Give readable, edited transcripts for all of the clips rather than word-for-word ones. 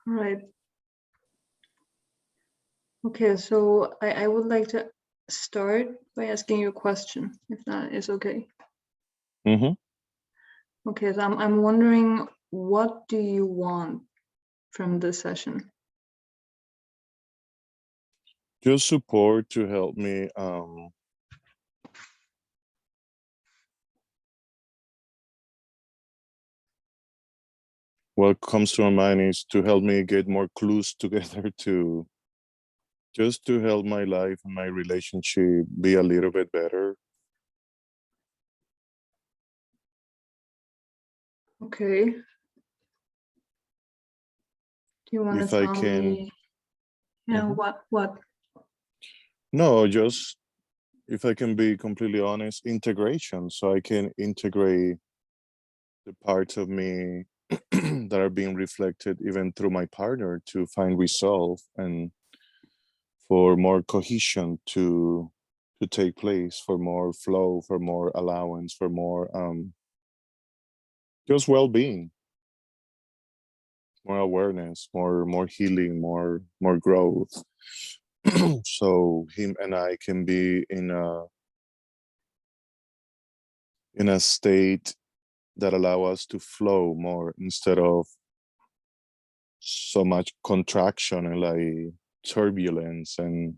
Right. Okay, so I would like to start by asking you a question, if that is okay. Mm-hmm. Okay, so I'm wondering, what do you want from this session? Just support to help me what comes to my mind is to help me get more clues together to just to help my life and my relationship be a little bit better. Okay. Do you want If to I tell can, me, what? no, just if I can be completely honest, integration. So I can integrate the parts of me that are being reflected even through my partner to find resolve and for more cohesion to take place, for more flow, for more allowance, for more just well-being, more awareness, more healing, more growth. So him and I can be in a state that allow us to flow more instead of so much contraction and like turbulence. And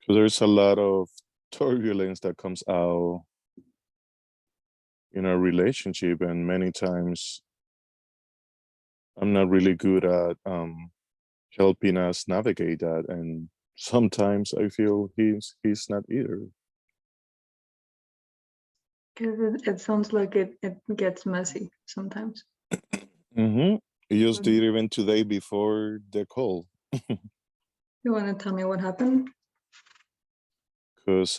so there's a lot of turbulence that comes out in a relationship, and many times I'm not really good at helping us navigate that, and sometimes I feel he's not either. Because it sounds like it gets messy sometimes. Mm-hmm. You just did even today before the call. You want to tell me what happened? Because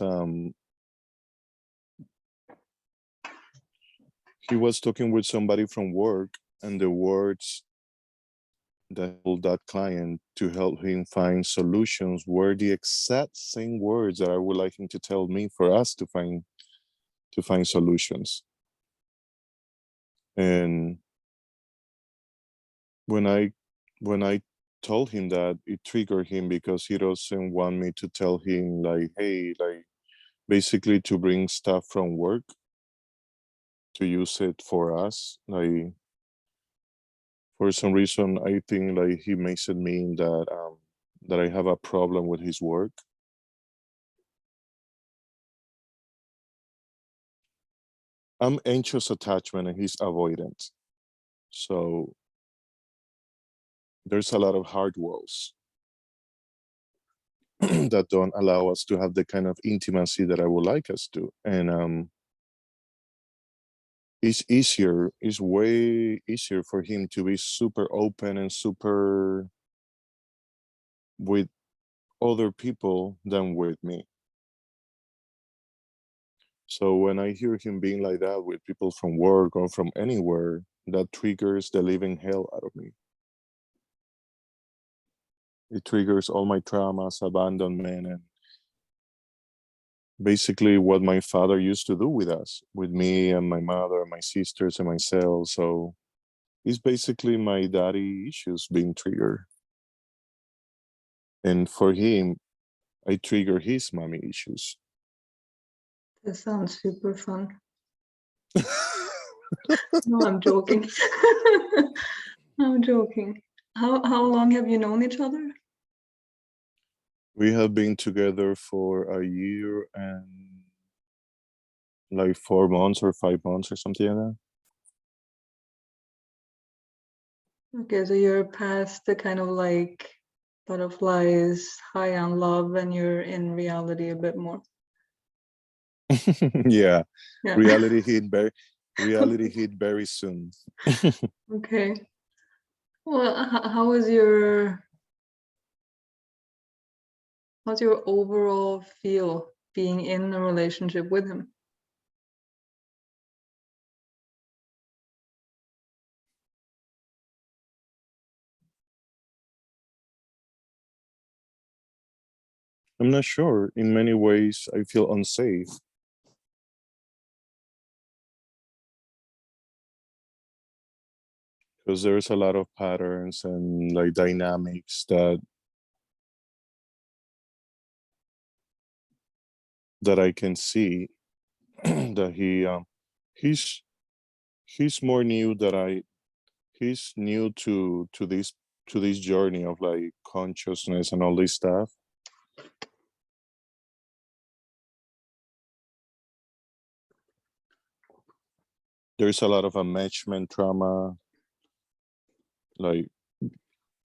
he was talking with somebody from work, and the words that told that client to help him find solutions were the exact same words that I would like him to tell me for us to find solutions. And when I told him that, it triggered him because he doesn't want me to tell him like, hey, like basically to bring stuff from work to use it for us. Like for some reason I think like he makes it mean that I have a problem with his work. I'm anxious attachment and he's avoidant. So there's a lot of hard walls that don't allow us to have the kind of intimacy that I would like us to. And it's way easier for him to be super open and super with other people than with me. So when I hear him being like that with people from work or from anywhere, that triggers the living hell out of me. It triggers all my traumas, abandonment, and basically what my father used to do with us, with me and my mother, my sisters and myself. So it's basically my daddy issues being triggered. And for him, I trigger his mommy issues. This sounds super fun. No, I'm joking. I'm joking. How long have you known each other? We have been together for a year and like 4 months or 5 months or something like that. Okay, so you're past the kind of like butterflies, high on love, and you're in reality a bit more. Yeah, Yeah. reality hit very soon. Okay. Well, how is how's your overall feel being in a relationship with him? I'm not sure. In many ways, I feel unsafe. because there's a lot of patterns and like dynamics that I can see that he's he's more new that he's new to this journey of like consciousness and all this stuff. There's a lot of attachment trauma, like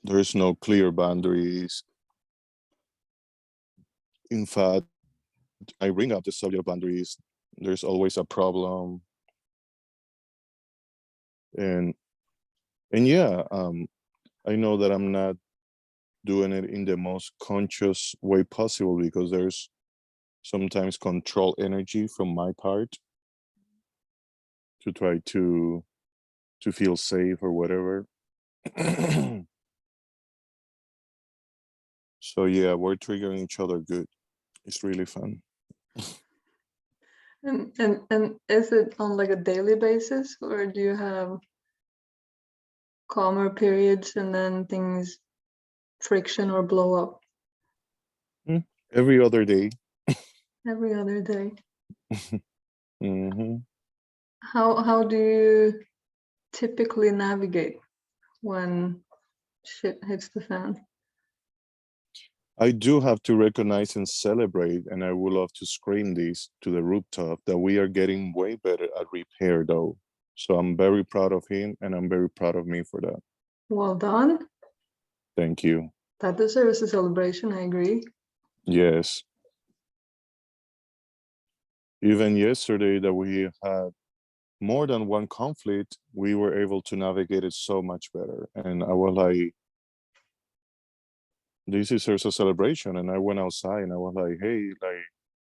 there's no clear boundaries. In fact, I bring up the subject of boundaries, there's always a problem. And yeah, I know that I'm not doing it in the most conscious way possible because there's sometimes control energy from my part to try to feel safe or whatever. So yeah, we're triggering each other good. It's really fun. And is it on like a daily basis, or do you have calmer periods and then things friction or blow up Every other day. every other day? Hmm. How do you typically navigate when shit hits the fan? I do have to recognize and celebrate, and I would love to scream this to the rooftop, that we are getting way better at repair though. So I'm very proud of him and I'm very proud of me for that. Well done. Thank you. That deserves a celebration, I agree. Yes. Even yesterday that we had more than one conflict, we were able to navigate it so much better. And I was like, this deserves a celebration. And I went outside and I was like, hey, like,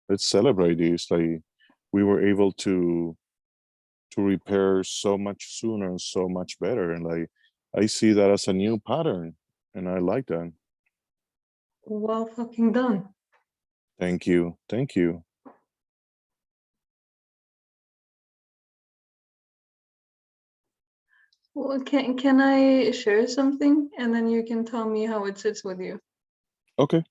let's celebrate this. Like, we were able to repair so much sooner and so much better. And like, I see that as a new pattern. And I like that. Well fucking done. Thank you. Thank you. Well, can I share something and then you can tell me how it sits with you? Okay.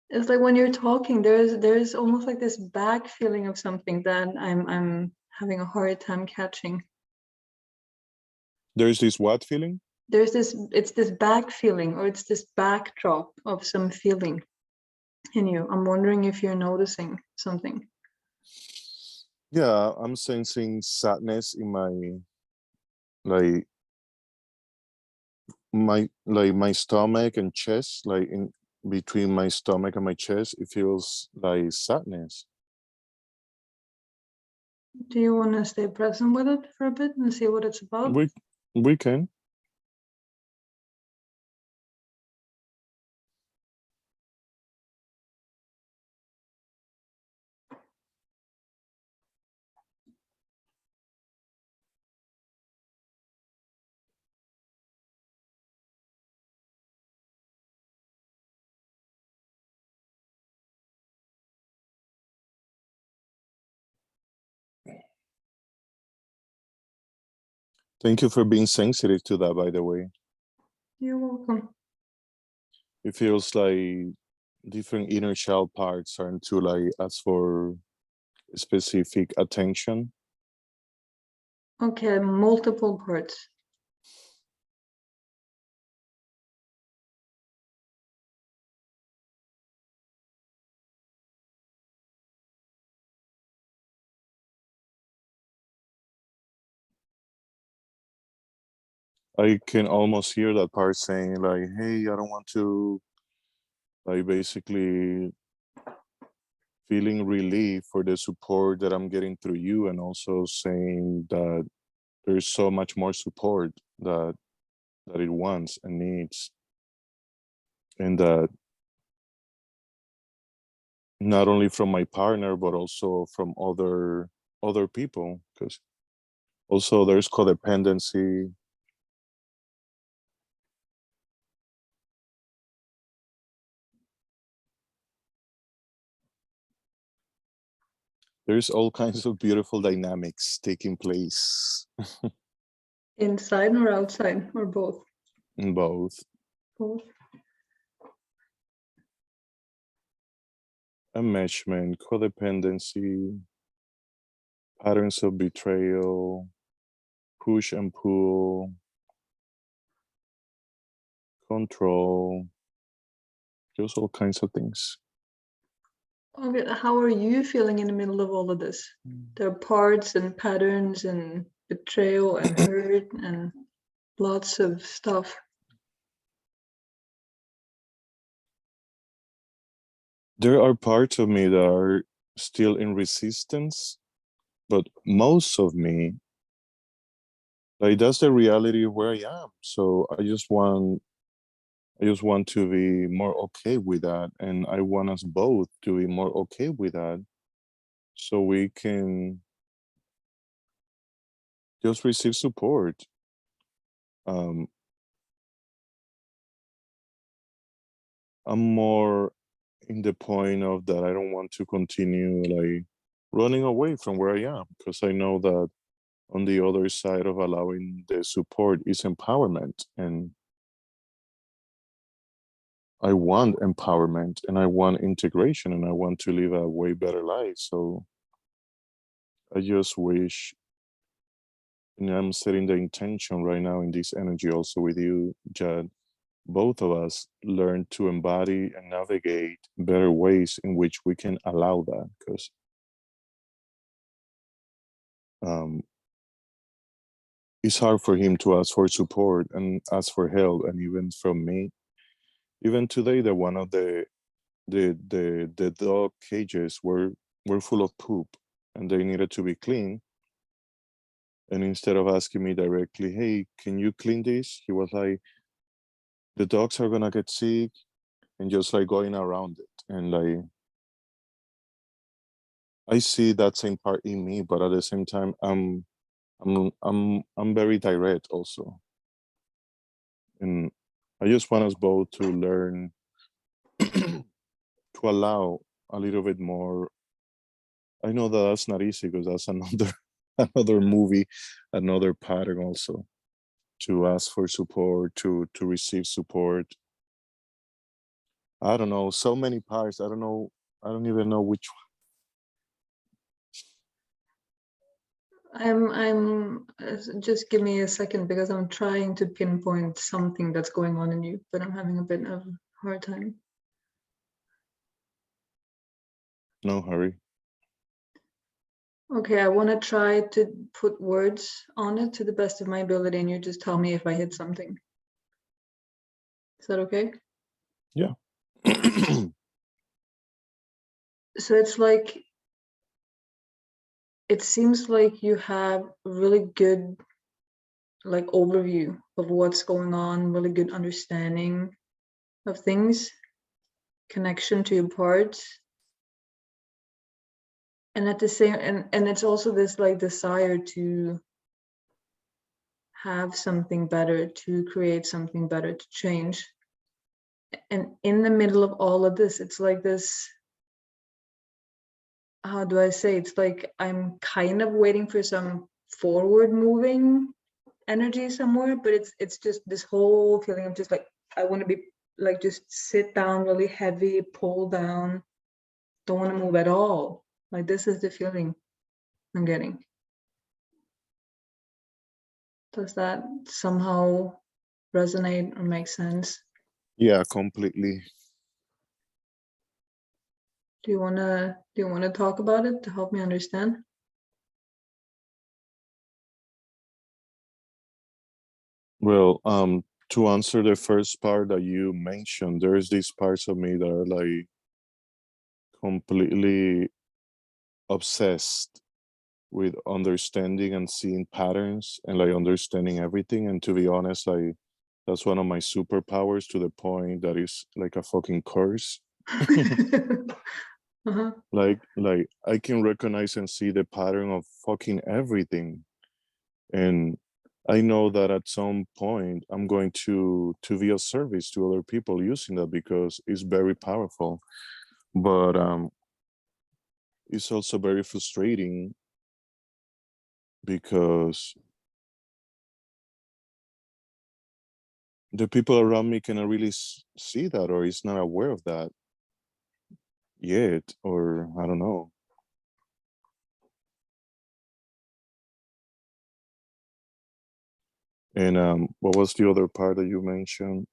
It's like when you're talking, there's almost like this back feeling of something that I'm having a hard time catching. There's this what feeling? It's this back feeling, or it's this backdrop of some feeling in you. I'm wondering if you're noticing something. Yeah, I'm sensing sadness in like my stomach and chest, like in between my stomach and my chest, it feels like sadness. Do you want to stay present with it for a bit and see what it's about? We can. Thank you for being sensitive to that, by the way. You're welcome. It feels like different inner child parts are to like ask for specific attention. Okay, multiple parts. I can almost hear that part saying like, hey, I don't want to, like, basically feeling relief for the support that I'm getting through you, and also saying that there's so much more support that it wants and needs, and that not only from my partner but also from other people, because also there's codependency. There's all kinds of beautiful dynamics taking place. Inside or outside or both? in both. Both. Enmeshment, codependency, patterns of betrayal, push and pull, control, just all kinds of things. Okay, how are you feeling in the middle of all of this? There are parts and patterns and betrayal and hurt and lots of stuff. There are parts of me that are still in resistance, but most of me, like that's the reality of where I am. So I just want to be more okay with that, and I want us both to be more okay with that, so we can just receive support. um I'm more in the point of that I don't want to continue like running away from where I am, because I know that on the other side of allowing the support is empowerment, and I want empowerment and I want integration and I want to live a way better life. So I just wish, and I'm setting the intention right now in this energy also with you, Jad, both of us learn to embody and navigate better ways in which we can allow that, because um, it's hard for him to ask for support and ask for help, and even from me. Even today, that one of the dog cages were full of poop, and they needed to be cleaned. And instead of asking me directly, "Hey, can you clean this?" he was like, "The dogs are gonna get sick," and just like going around it. And like I see that same part in me, but at the same time, I'm very direct also, and I just want us both to learn to allow a little bit more. I know that that's not easy, because that's another another movie, another pattern also, to ask for support, to receive support. I don't know, so many parts. I don't know. I don't even know which Just give me a second because I'm trying to pinpoint something that's going on in you, but I'm having a bit of a hard time. one. No hurry. Okay, I want to try to put words on it to the best of my ability, and you just tell me if I hit something. Is that okay? Yeah. So it's like, it seems like you have really good like overview of what's going on, really good understanding of things, connection to your parts, and at the same and it's also this like desire to have something better, to create something better, to change. And in the middle of all of this, it's like this, how do I say, it's like I'm kind of waiting for some forward moving energy somewhere, but it's just this whole feeling of just like I want to be like just sit down really heavy, pull down, don't want to move at all. Like this is the feeling I'm getting. Does that somehow resonate or make sense? Yeah, completely. Do you wanna talk about it to help me understand? Well, to answer the first part that you mentioned, there's these parts of me that are like completely obsessed with understanding and seeing patterns and like understanding everything. And to be honest, like that's one of my superpowers, to the point that is like a fucking curse. Uh-huh. Like I can recognize and see the pattern of fucking everything. And I know that at some point I'm going to be of service to other people using that, because it's very powerful. But it's also very frustrating, because the people around me cannot really see that, or is not aware of that yet, or I don't know. And what was the other part that you mentioned?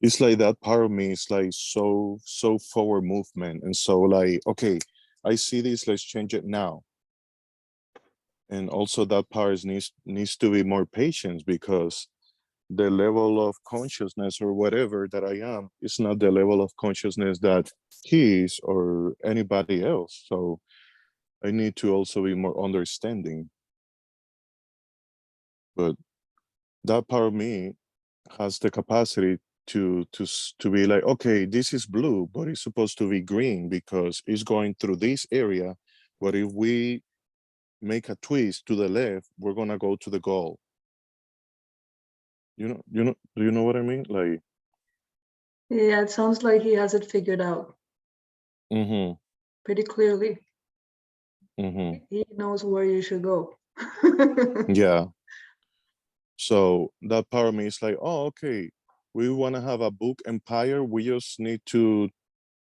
It's like that part of me is like so forward movement, and so like, okay, I see this, let's change it now. And also that part needs to be more patient, because the level of consciousness or whatever that I am is not the level of consciousness that he is or anybody else. So I need to also be more understanding. But that part of me has the capacity to be like, okay, this is blue, but it's supposed to be green because it's going through this area. But if we make a twist to the left, we're gonna go to the goal. Do you know what I mean? Like, Yeah, it sounds like he has it figured out mm-hmm, pretty clearly. mm-hmm. He knows where you should go. Yeah. So that part of me is like, oh, okay, we want to have a book empire. We just need to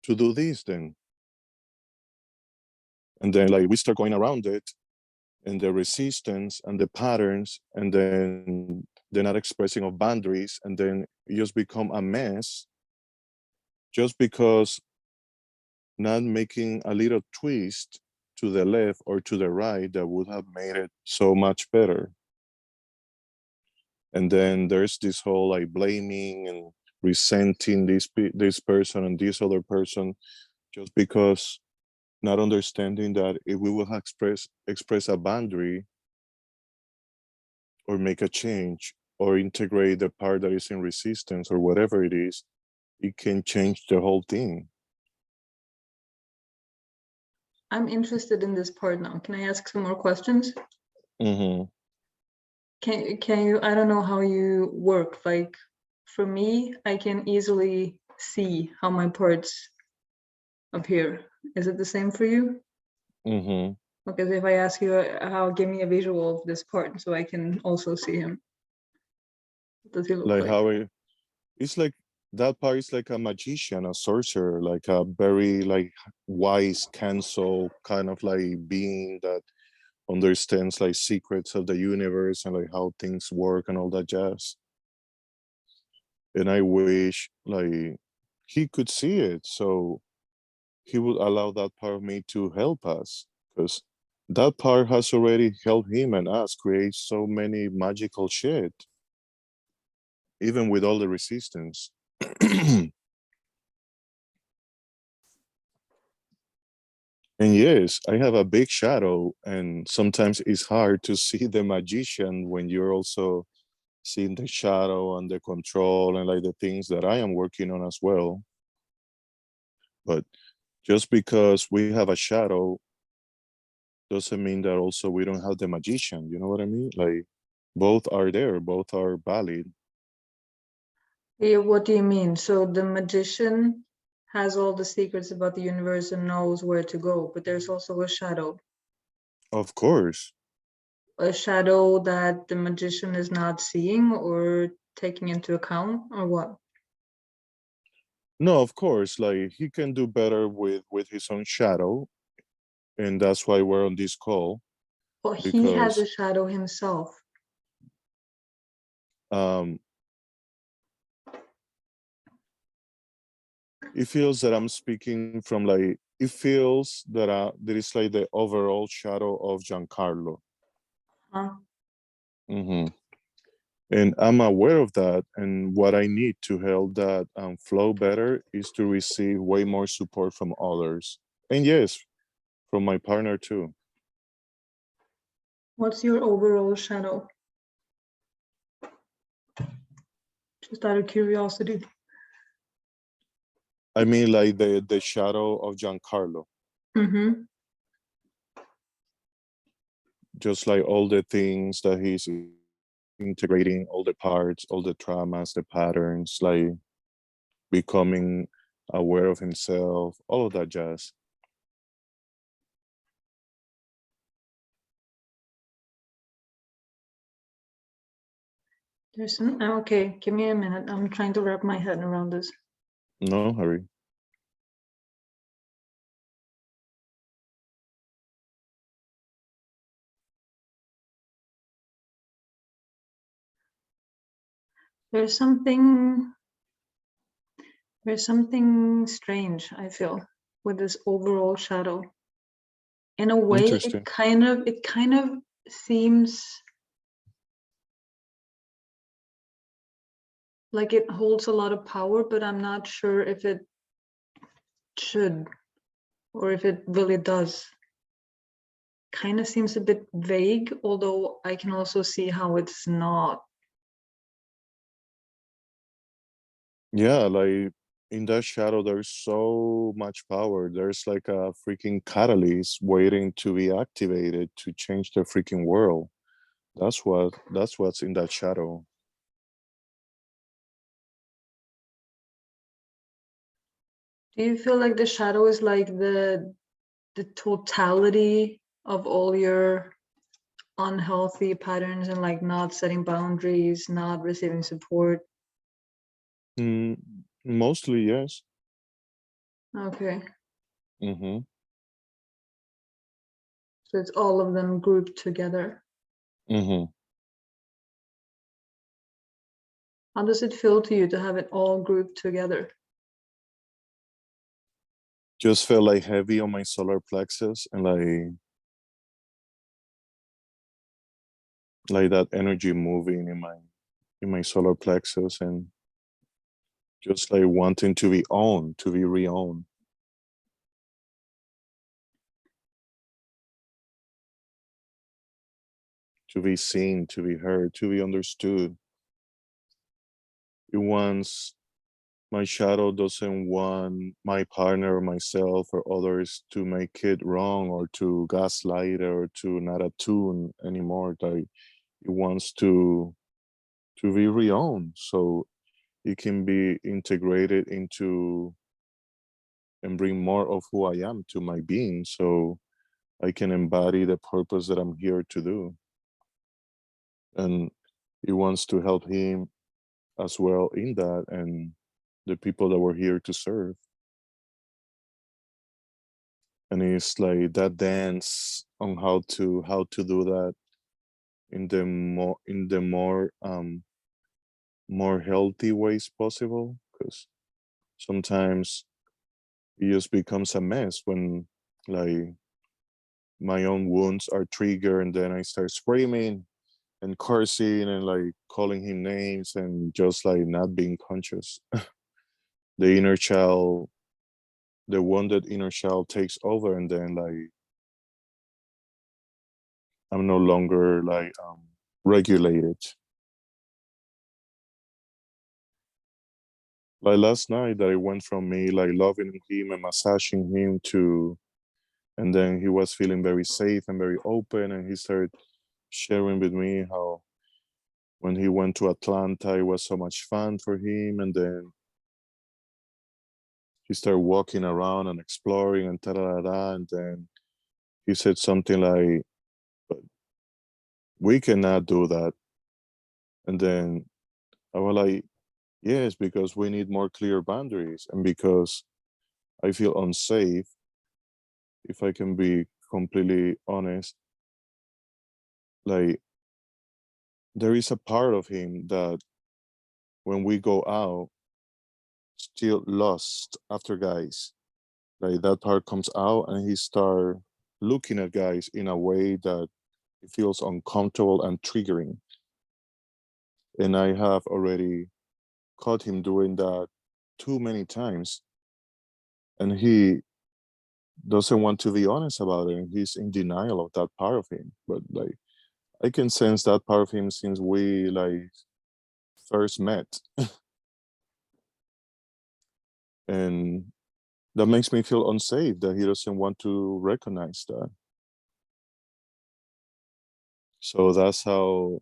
do this then. And then like we start going around it, and the resistance and the patterns, and then the not expressing of boundaries, and then it just become a mess just because not making a little twist to the left or to the right that would have made it so much better. And then there's this whole like blaming and resenting this person and this other person, just because not understanding that if we will express a boundary or make a change or integrate the part that is in resistance or whatever it is, it can change the whole thing. I'm interested in this part now. Can I ask some more questions? Mm-hmm. Can you, I don't know how you work. Like for me, I can easily see how my parts appear. Is it the same for you? Mm-hmm. Because if I ask you how, give me a visual of this part so I can also see him. What does he look Like like? how it's like that part is like a magician, a sorcerer, like a very like wise counsel kind of like being that understands like secrets of the universe and like how things work and all that jazz. And I wish like he could see it, so he would allow that part of me to help us, because that part has already helped him and us create so many magical shit, even with all the resistance. And yes, I have a big shadow, and sometimes it's hard to see the magician when you're also seeing the shadow and the control and like the things that I am working on as well. But just because we have a shadow doesn't mean that also we don't have the magician. You know what I mean? Like both are there, both are valid. Yeah, what do you mean? So the magician has all the secrets about the universe and knows where to go, but there's also Of course. a shadow that the magician is not seeing or taking into account, or what? No, of course. Like he can do better with his own shadow, and that's why we're on this call, Well, he has a because shadow himself. um it feels that I'm speaking from like, it feels that there is like the overall shadow of Jean Carlo. Huh? Hmm. And I'm aware of that. And what I need to help that flow better is to receive way more support from others. And yes, from my partner too. What's your overall shadow? Just out of curiosity. I mean, like the shadow of Jean Carlo, Mm-hmm. just like all the things that he's integrating, all the parts, all the traumas, the patterns, like becoming aware of himself, all of that jazz. There's some, okay, give me a minute. I'm trying to wrap my head around this. No hurry. There's something strange, I feel, with this overall shadow. In a way, Interesting. it kind of seems like it holds a lot of power, but I'm not sure if it should or if it really does. Kind of seems a bit vague, although I can also see how it's not. Yeah, like in that shadow, there's so much power. There's like a freaking catalyst waiting to be activated to change the freaking world. That's what's in that shadow. Do you feel like the shadow is like the totality of all your unhealthy patterns and like not setting boundaries, not receiving support? Mm, mostly, yes. Okay, Mm-hmm. so it's all of them grouped together. Mm-hmm. How does it feel to you to have it all grouped together? Just felt like heavy on my solar plexus and like that energy moving in my solar plexus and just like wanting to be owned, to be re-owned, to be seen, to be heard, to be understood. It wants my shadow doesn't want my partner or myself or others to make it wrong or to gaslight or to not attune anymore. Like it wants to be re-owned so it can be integrated into and bring more of who I am to my being so I can embody the purpose that I'm here to do. And it wants to help him as well in that and the people that we're here to serve. And it's like that dance on how to do that in the more healthy ways possible because sometimes it just becomes a mess when like my own wounds are triggered and then I start screaming and cursing and like calling him names and just like not being conscious. The inner child, the wounded inner child takes over and then like I'm no longer like regulated. Like last night that I went from me like loving him and massaging him to and then he was feeling very safe and very open and he started sharing with me how when he went to Atlanta it was so much fun for him and then he started walking around and exploring and da da da and then he said something like we cannot do that and then I was like yes because we need more clear boundaries and because I feel unsafe if I can be completely honest like there is a part of him that when we go out still lost after guys like that part comes out and he start looking at guys in a way that it feels uncomfortable and triggering and I have already caught him doing that too many times and he doesn't want to be honest about it and he's in denial of that part of him but like I can sense that part of him since we like first met and that makes me feel unsafe that he doesn't want to recognize that. So that's how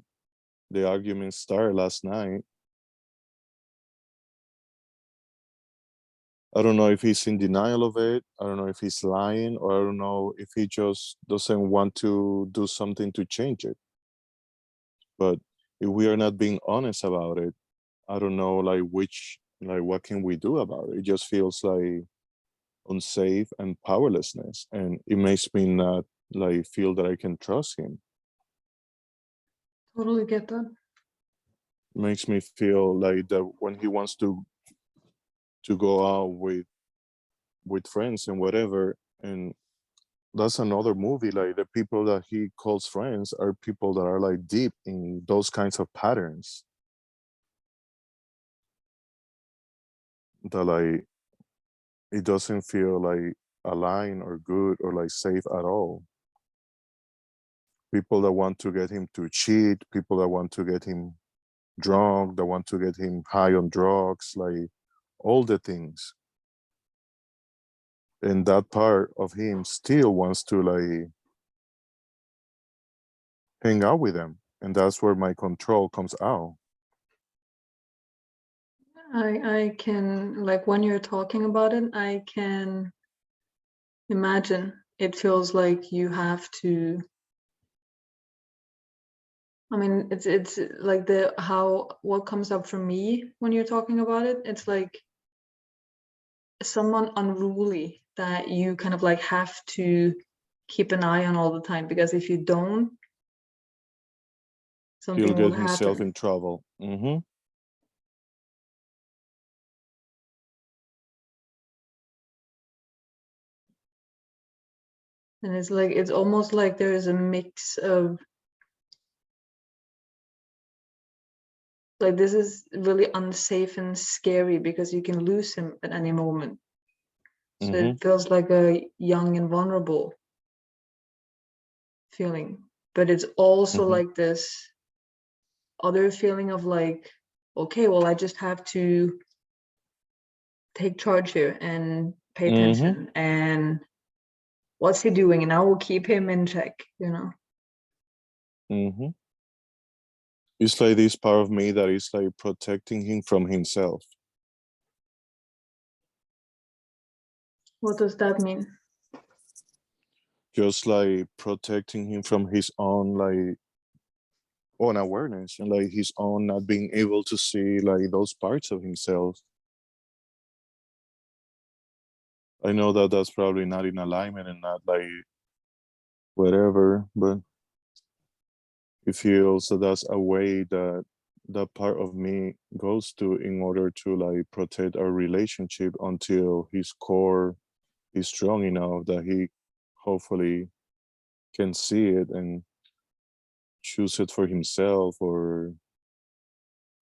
the argument started last night. I don't know if he's in denial of it. I don't know if he's lying, or I don't know if he just doesn't want to do something to change it. But if we are not being honest about it, I don't know, like what can we do about it? It just feels like unsafe and powerlessness, and it makes me not like feel that I can trust him. Totally get that. It makes me feel like that when he wants to go out with friends and whatever, and that's another movie, like the people that he calls friends are people that are like deep in those kinds of patterns, that like it doesn't feel like aligned or good or like safe at all. People that want to get him to cheat, people that want to get him drunk, that want to get him high on drugs, like all the things. And that part of him still wants to like hang out with them. And that's where my control comes out. I can, like, when you're talking about it, I can imagine it feels like you have to. I mean, it's like what comes up for me when you're talking about it, it's like someone unruly that you kind of like have to keep an eye on all the time, because if you don't, He'll something will get himself happen. in trouble. Mm-hmm. And it's like, it's almost like there is a mix of like, this is really unsafe and scary because you can lose him at any moment. So Mm-hmm. it feels like a young and vulnerable feeling, but it's also Mm-hmm. like this other feeling of like, okay, well, I just have to take charge here and pay Mm-hmm. attention, and what's he doing, and I will keep him in check, you know. Mm-hmm. It's like this part of me that is like protecting him from himself. What does that mean? Just like protecting him from his own like own awareness and like his own not being able to see like those parts of himself. I know that that's probably not in alignment and not like whatever, but it feels that that's a way that that part of me goes to in order to like protect our relationship until his core is strong enough that he hopefully can see it and choose it for himself, or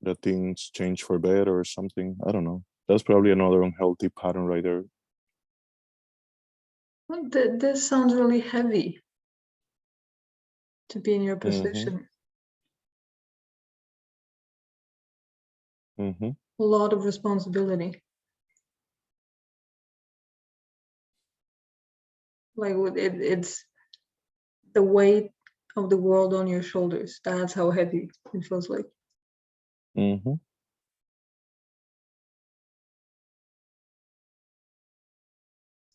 that things change for better or something. I don't know. That's probably another unhealthy pattern right there. Well, this sounds really heavy to be in your Mm-hmm. position. Mm-hmm. A lot of responsibility. Like it's the weight of the world on your shoulders. That's how heavy it feels like. Mm-hmm.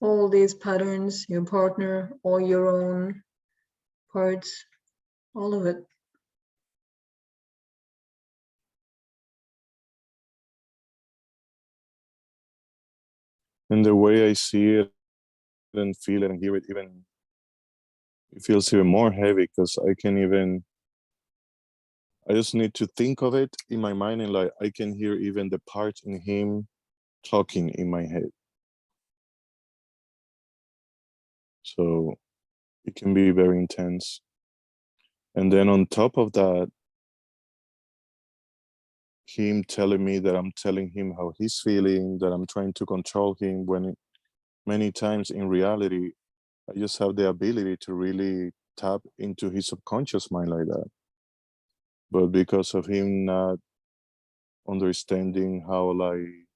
All these patterns, your partner, all your own parts, all of it. And the way I see it and feel it and hear it, even it feels even more heavy because I just need to think of it in my mind, and like I can hear even the part in him talking in my head. So it can be very intense. And then on top of that, him telling me that I'm telling him how he's feeling, that I'm trying to control him, when many times in reality, I just have the ability to really tap into his subconscious mind like that. But because of him not understanding how like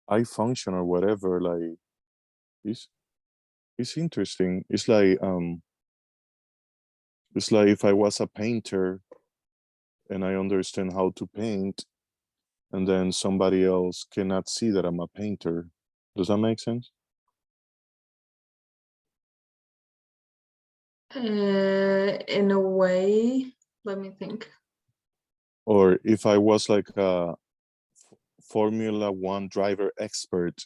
I function or whatever, like it's it's interesting. It's like if I was a painter and I understand how to paint, and then somebody else cannot see that I'm a painter. Does that make sense? In a way, Let me think. Or if I was like a Formula One driver expert,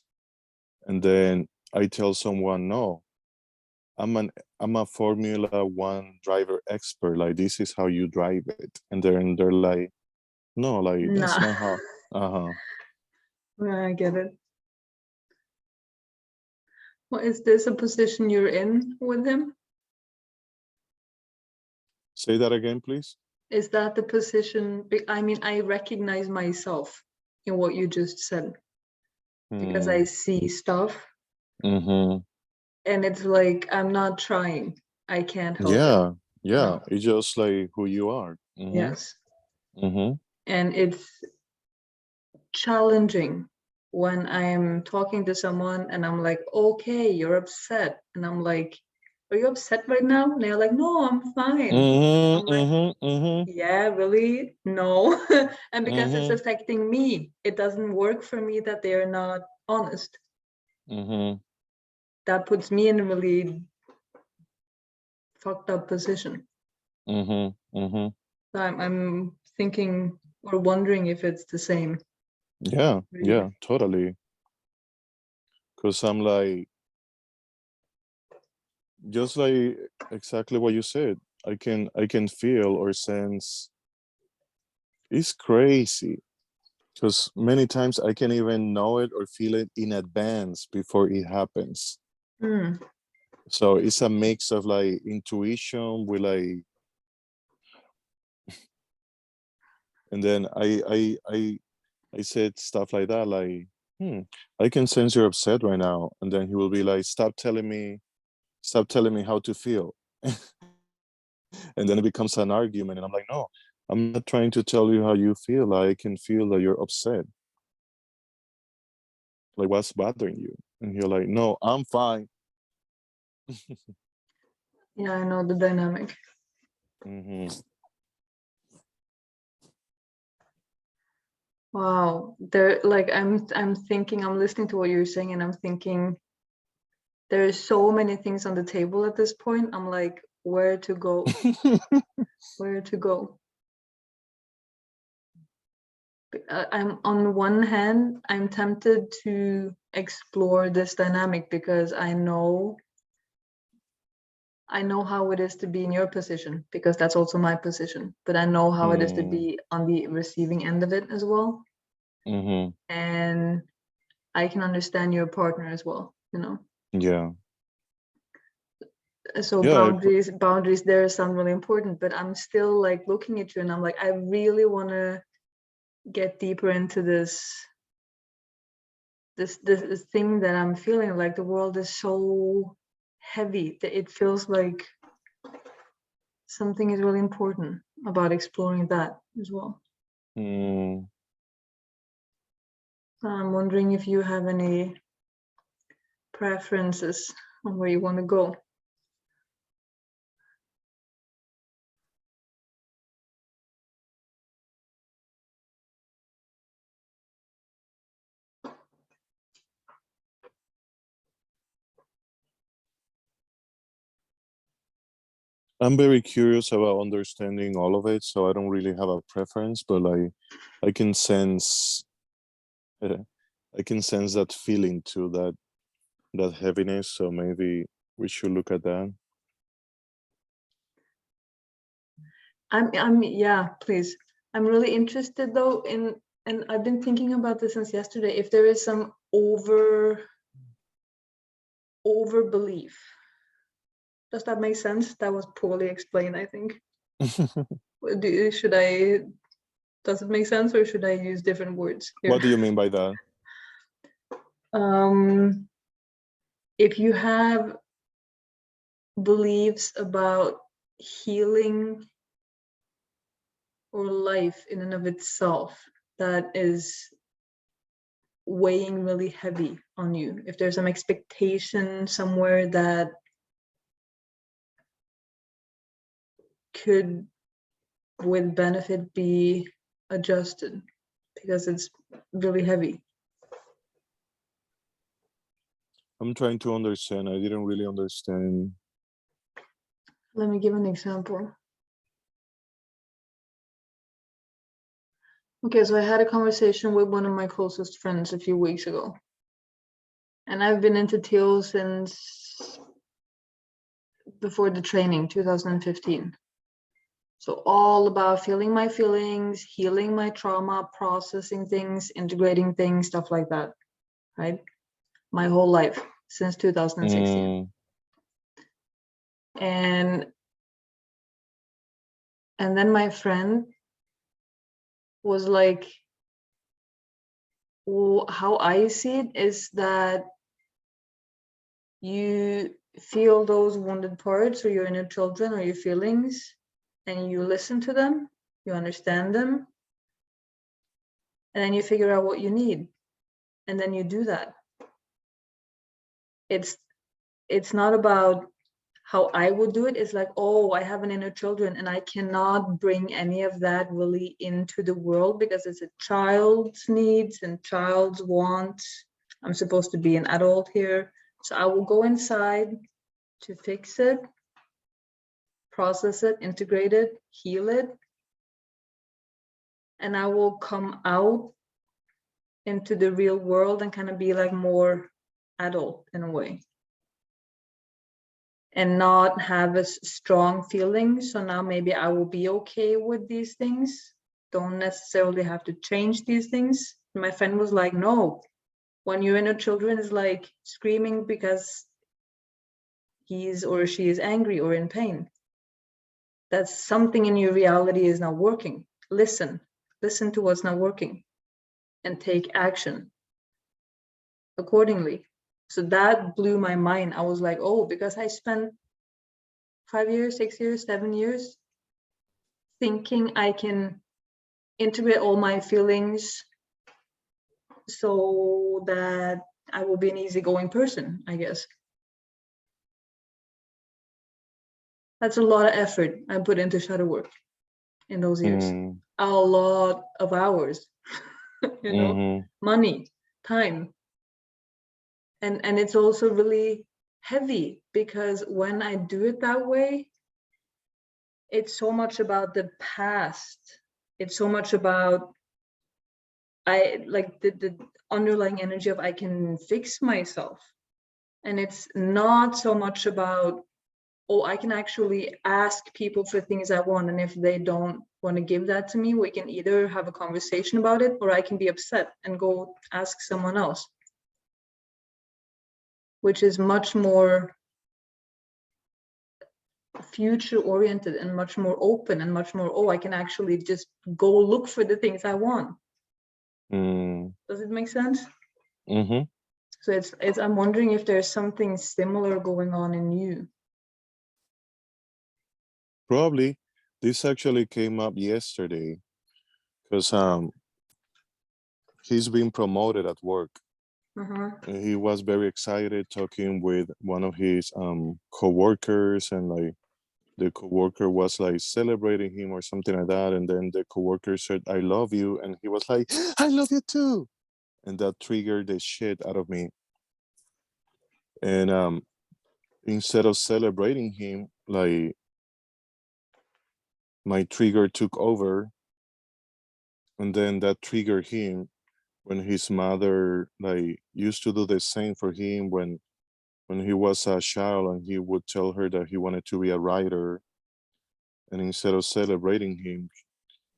and then I tell someone, no, I'm a Formula One driver expert. Like, this is how you drive it. And then they're like, no, like that's Nah. not how. Uh-huh. I get it. Well, is this a position you're in with him? Say that again, please. Is that the position? I mean, I recognize myself in what you just said because I see stuff Mm-hmm. and it's like I'm not trying. I can't help it. Yeah, yeah. No. It's just like who you are. Mm-hmm. Yes. Mm-hmm. And it's challenging when I'm talking to someone and I'm like, okay, you're upset. And I'm like, are you upset right now? And they're like, no, I'm fine. I'm Mm-hmm. like, Mm-hmm. Mm-hmm. yeah, really? No. And because it's Mm-hmm. affecting me, it doesn't work for me that they're not honest. Mm-hmm. That puts me in a really fucked up position. Mm-hmm. Mm-hmm. So I'm thinking or wondering if it's the same Yeah, for yeah, you. totally. Because I'm like, just like exactly what you said. I can feel or sense. It's crazy. Because many times I can even know it or feel it in advance before it happens. Mm, So it's a mix of like intuition with like, and then I said stuff like that, like, I can sense you're upset right now. And then he will be like, stop telling me how to feel. And then it becomes an argument. And I'm like, no, I'm not trying to tell you how you feel. I can feel that you're upset. Like, what's bothering you? And you're like, no, I'm fine. yeah, I know the dynamic. Hmm. Wow. There like I'm thinking, I'm listening to what you're saying and I'm thinking there's so many things on the table at this point. I'm like, where to go? Where to go? I'm on one hand, I'm tempted to explore this dynamic because I know how it is to be in your position because that's also my position. But I know how it is to Mm-hmm. be on the receiving end of it as well. Mm-hmm. And I can understand your partner as well, you know. Yeah. So Yeah. boundaries there sound really important, but I'm still like looking at you and I'm like, I really want to get deeper into this thing that I'm feeling. Like the world is so heavy that it feels like something is really important about exploring that as well. Mm. So I'm wondering if you have any preferences on where you want to go. I'm very curious about understanding all of it, so I don't really have a preference, but like I can sense uh, I can sense that feeling too, that heaviness. So maybe we should look at that. Yeah, please. I'm really interested though in, and I've been thinking about this since yesterday, if there is some over belief. Does that make sense? That was poorly explained, I think. Should I, does it make sense or should I use different words here? What do you mean by that? Um, if you have beliefs about healing or life in and of itself that is weighing really heavy on you, if there's some expectation somewhere that could with benefit be adjusted because it's really heavy. I'm trying to understand. I didn't really understand. Let me give an example. Okay, so I had a conversation with one of my closest friends a few weeks ago. And I've been into teal since before the training, 2015. So all about feeling my feelings, healing my trauma, processing things, integrating things, stuff like that, right? My whole life since 2016. And then my friend was like, well, how I see it is that you feel those wounded parts or your inner children or your feelings, and you listen to them, you understand them, and then you figure out what you need, and then you do that. It's not about how I would do it. It's like, oh, I have an inner children and I cannot bring any of that really into the world because it's a child's needs and child's wants. I'm supposed to be an adult here. So I will go inside to fix it, process it, integrate it, heal it. And I will come out into the real world and kind of be like more adult in a way. And not have a strong feeling. So now maybe I will be okay with these things. Don't necessarily have to change these things. My friend was like, no, when your inner children is like screaming because he's or she is angry or in pain, that's something in your reality is not working. Listen to what's not working and take action accordingly. So that blew my mind. I was like, oh, because I spent 5 years, 6 years, 7 years thinking I can integrate all my feelings so that I will be an easygoing person, I guess. That's a lot of effort I put into shadow work in those years. A lot of hours, you know, money, time. And it's also really heavy because when I do it that way, it's so much about the past. It's so much about I like the underlying energy of I can fix myself. And it's not so much about, oh, I can actually ask people for things I want. And if they don't want to give that to me, we can either have a conversation about it or I can be upset and go ask someone else, which is much more future oriented and much more open and much more, oh, I can actually just go look for the things I want. Does it make sense? So it's I'm wondering if there's something similar going on in you. Probably. This actually came up yesterday because he's been promoted at work. He was very excited talking with one of his co-workers, and like the co-worker was like celebrating him or something like that, and then the co-worker said, I love you, and he was like, I love you too, and that triggered the shit out of me. And instead of celebrating him, like my trigger took over, and then that triggered him when his mother like used to do the same for him when he was a child, and he would tell her that he wanted to be a writer, and instead of celebrating him,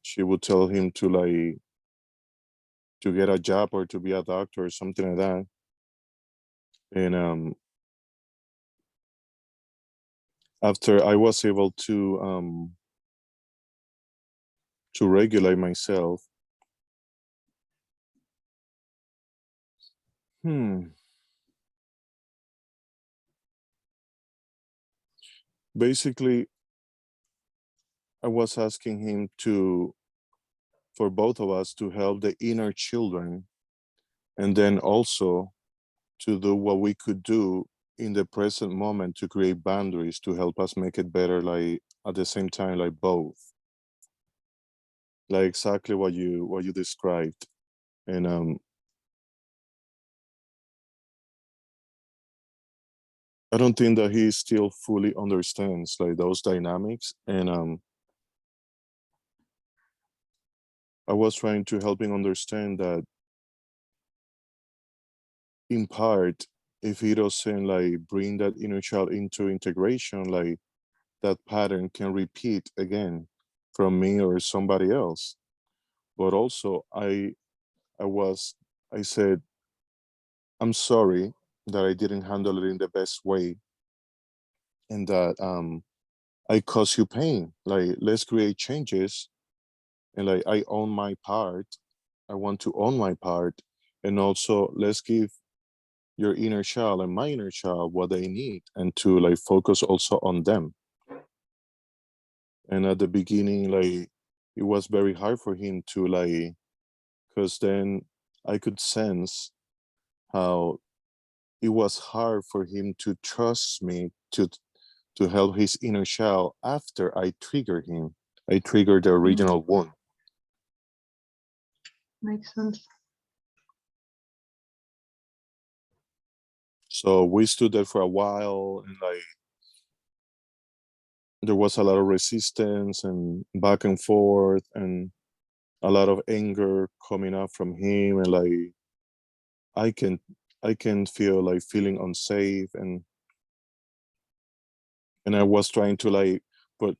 she would tell him to like to get a job or to be a doctor or something like that. And after I was able to regulate myself, basically I was asking him for both of us to help the inner children, and then also to do what we could do in the present moment to create boundaries to help us make it better, like at the same time, like both, like exactly what you described. And I don't think that he still fully understands like those dynamics. And I was trying to help him understand that in part, if he doesn't like bring that inner child into integration, like that pattern can repeat again from me or somebody else. But also I said, I'm sorry that I didn't handle it in the best way and that I caused you pain. Like, let's create changes. And like, I own my part. I want to own my part. And also, let's give your inner child and my inner child what they need and to like focus also on them. And at the beginning, like, it was very hard for him to like, because then I could sense how it was hard for him to trust me to help his inner child after I triggered him. I triggered the original wound. Makes sense. So we stood there for a while and like there was a lot of resistance and back and forth and a lot of anger coming up from him and like I can I can feel like feeling unsafe and I was trying to like, but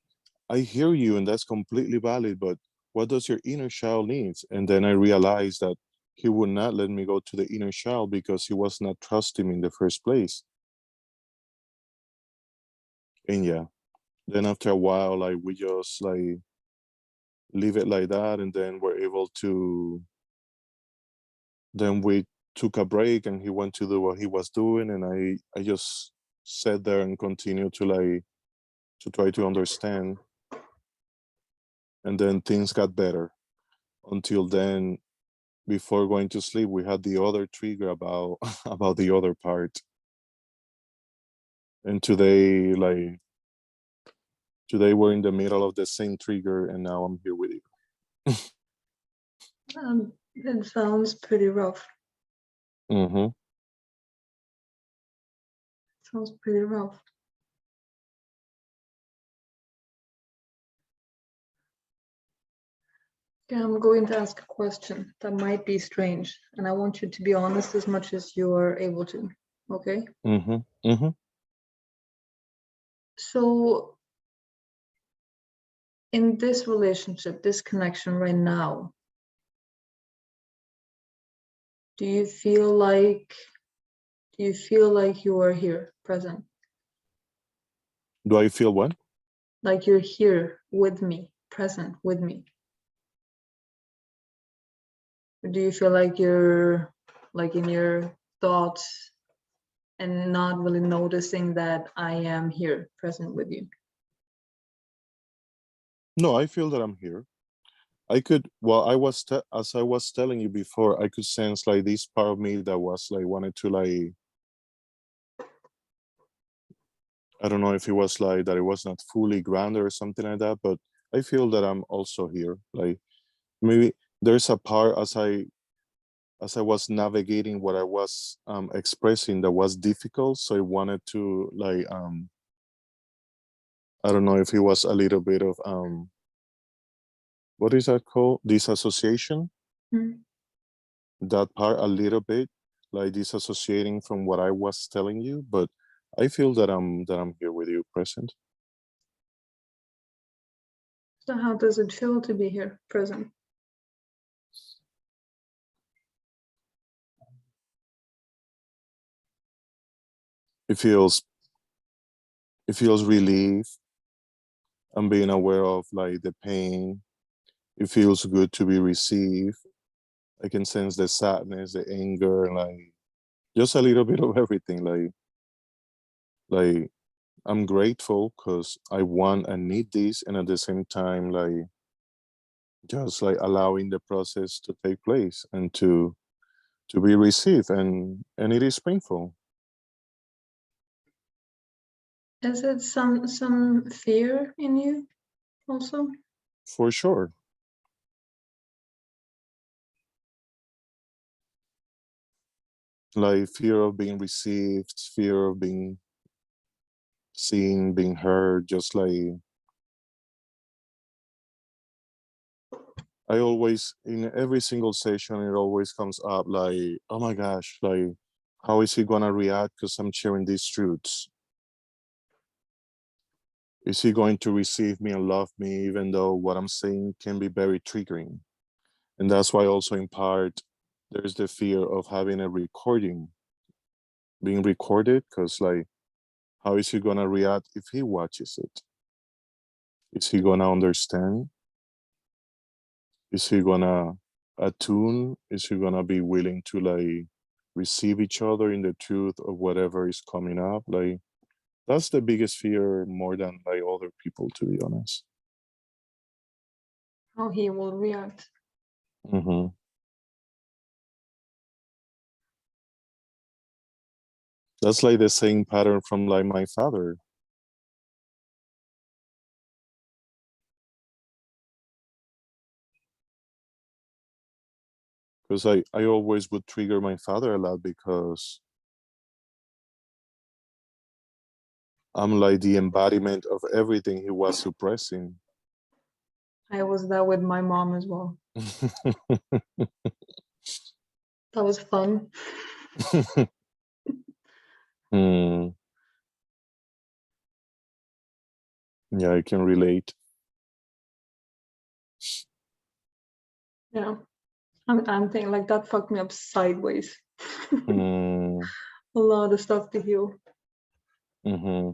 I hear you and that's completely valid, but what does your inner child needs? And then I realized that he would not let me go to the inner child because he was not trusting me in the first place. And yeah, then after a while, like we just like leave it like that, and then we're able to. Then we took a break, and he went to do what he was doing, and I just sat there and continued to like to try to understand, and then things got better. Until then, before going to sleep, we had the other trigger about about the other part, and today we're in the middle of the same trigger, and now I'm here with you. It sounds pretty rough. Mm-hmm. Sounds pretty rough. Okay, I'm going to ask a question that might be strange, and I want you to be honest as much as you are able to. Okay? Mm-hmm. Mm-hmm. So, in this relationship, this connection right now, do you feel like you are here, present? Do I feel what? Like you're here with me, present with me? Or do you feel like you're like in your thoughts and not really noticing that I am here, present with you? No, I feel that I'm here. I could, well, as I was telling you before, I could sense like this part of me that was like wanted to like, I don't know if it was like that it was not fully grounded or something like that, but I feel that I'm also here. Like maybe there's a part as I was navigating what I was expressing that was difficult. So I wanted to like I don't know if it was a little bit of what is that called? Disassociation. Mm. That part a little bit, like disassociating from what I was telling you, but I feel that I'm here with you present. So how does it feel to be here, present? It feels it feels relief. I'm being aware of like the pain. It feels good to be received. I can sense the sadness, the anger, like just a little bit of everything. Like I'm grateful because I want and need this, and at the same time, like just like allowing the process to take place and to be received, and it is painful. Is it some fear in you also? For sure. Like fear of being received, fear of being seen, being heard, just like I always, in every single session, it always comes up like, oh my gosh, like, how is he gonna react because I'm sharing these truths? Is he going to receive me and love me, even though what I'm saying can be very triggering? And that's why also in part, there's the fear of having a recording, being recorded, because like, how is he gonna react if he watches it? Is he gonna understand? Is he gonna attune? Is he gonna be willing to like receive each other in the truth of whatever is coming up? Like that's the biggest fear more than like other people, to be honest. How he will react. Hmm. That's like the same pattern from like my father. Because I always would trigger my father a lot because I'm like the embodiment of everything he was suppressing. I was that with my mom as well. That was fun. Hmm. Yeah, I can relate. Yeah. I'm thinking like that fucked me up sideways. Hmm. A lot of stuff to heal. Hmm.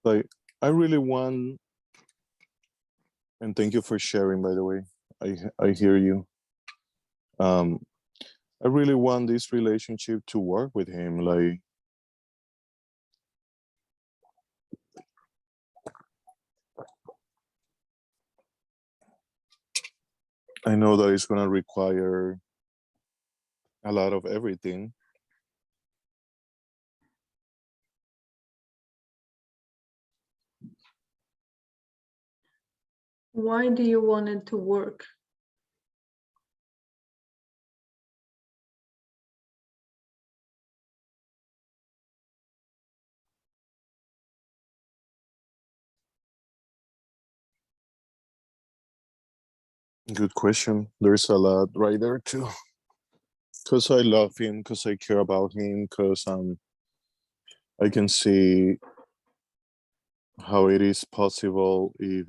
Like I really want, and thank you for sharing, by the way. I hear you. Um, I really want this relationship to work with him. Like I know that it's gonna require a lot of everything. Why do you want it to work? Good question. There's a lot right there too. Because I love him, because I care about him, because I can see how it is possible if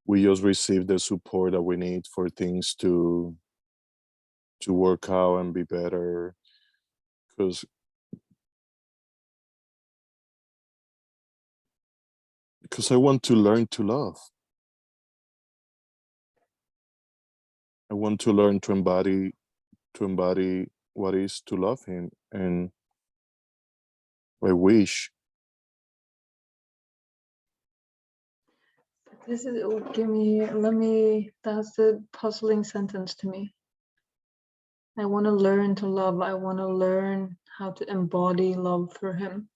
we just receive the support that we need for things to work out and be better. Because I want to learn to love. I want to learn to embody what is to love him. And I wish. This is that's the puzzling sentence to me. I want to learn to love. I want to learn how to embody love for him,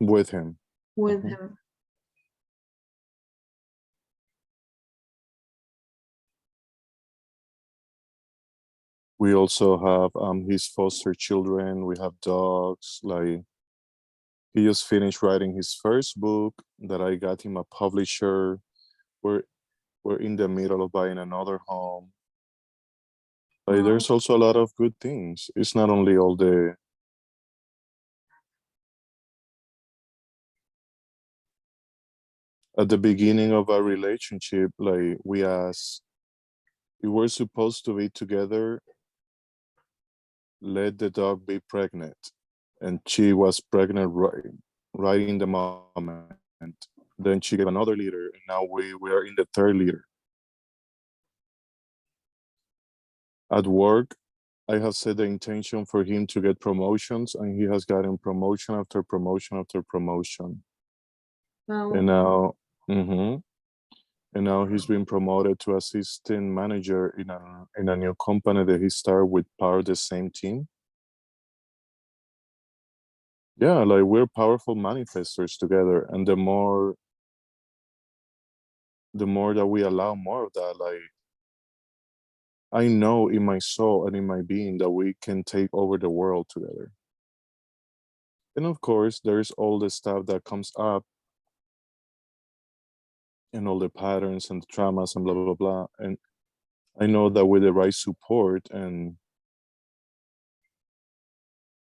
With him. with Mhm. him. We also have his foster children. We have dogs. Like he just finished writing his first book that I got him a publisher. We're we're in the middle of buying another home. Like Wow. there's also a lot of good things. It's not only all the at the beginning of our relationship, like we were supposed to be together, let the dog be pregnant. And she was pregnant right in the moment. Then she gave another liter, and now we are in the third liter. At work, I have set the intention for him to get promotions, and he has gotten promotion after promotion after promotion. And Wow. now, hmm and now he's been promoted to assistant manager in a new company that he started with part of the same team. Yeah, like we're powerful manifestors together, and the more that we allow more of that, like, I know in my soul and in my being that we can take over the world together. And of course, there's all the stuff that comes up and all the patterns and the traumas and blah, blah, blah. And I know that with the right support and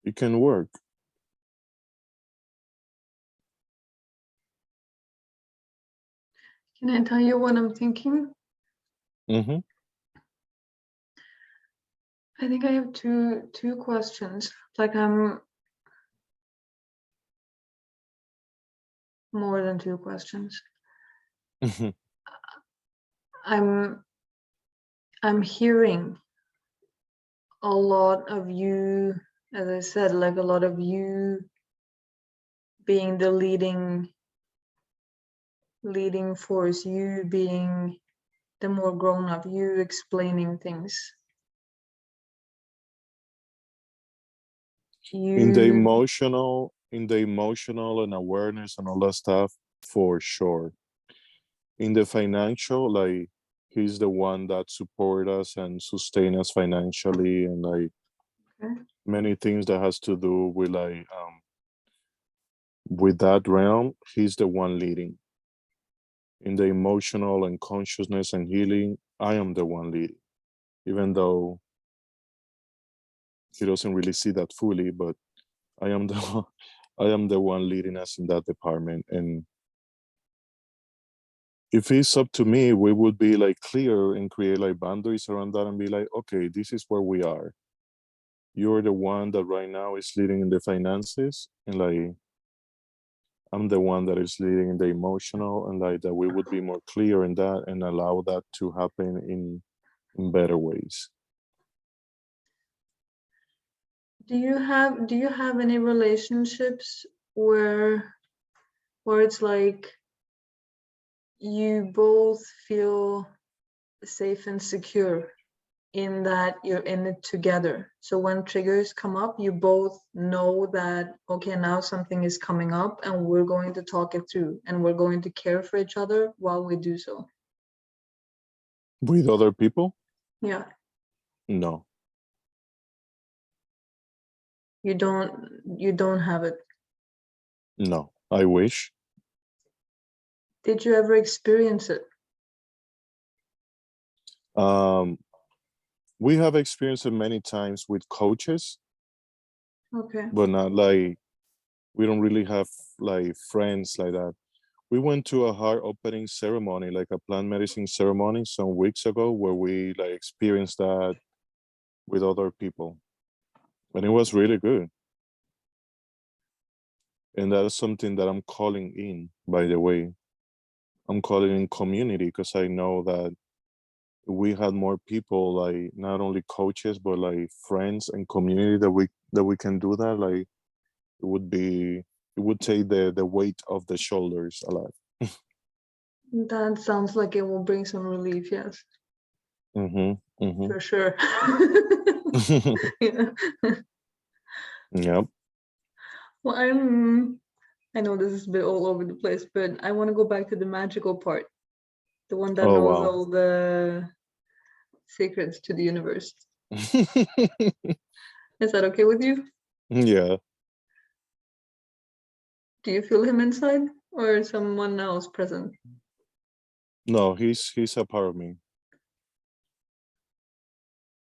it can work. Can I tell you what I'm thinking? Mm-hmm. I think I have two questions. Like I'm more than two questions. I'm hearing a lot of you, as I said, like a lot of you being the leading force, you being the more grown up, you explaining things. in the You emotional and awareness and all that stuff, for sure. In the financial, like, he's the one that support us and sustain us financially, and like okay. many things that has to do with like with that realm. He's the one leading. In the emotional and consciousness and healing, I am the one leading, even though he doesn't really see that fully, but I am the one, I am the one leading us in that department. And if it's up to me, we would be like clear and create like boundaries around that and be like, okay, this is where we are. You're the one that right now is leading in the finances, and like I'm the one that is leading in the emotional, and like that we would be more clear in that and allow that to happen in better ways. Do you have any relationships where it's like you both feel safe and secure in that you're in it together? So when triggers come up, you both know that, okay, now something is coming up and we're going to talk it through and we're going to care for each other while we do so. With other people? Yeah. No. You don't have it. No. I wish. Did you ever experience it? We have experienced it many times with coaches, Okay. but not like, we don't really have like friends like that. We went to a heart opening ceremony, like a plant medicine ceremony some weeks ago, where we like experienced that with other people. And it was really good. And that is something that I'm calling in, by the way. I'm calling in community, because I know that we had more people, like not only coaches, but like friends and community that we can do that. Like it would take the weight off the shoulders a lot. That sounds like it will bring some relief, yes. Mm-hmm. For sure. Mm-hmm. Yeah. Yep. Well, I know this is a bit all over the place, but I want to go back to the magical part, the one that Oh knows wow. all the secrets to the universe. Is that okay with you? Yeah. Do you feel him inside or someone else present? No, he's a part of me.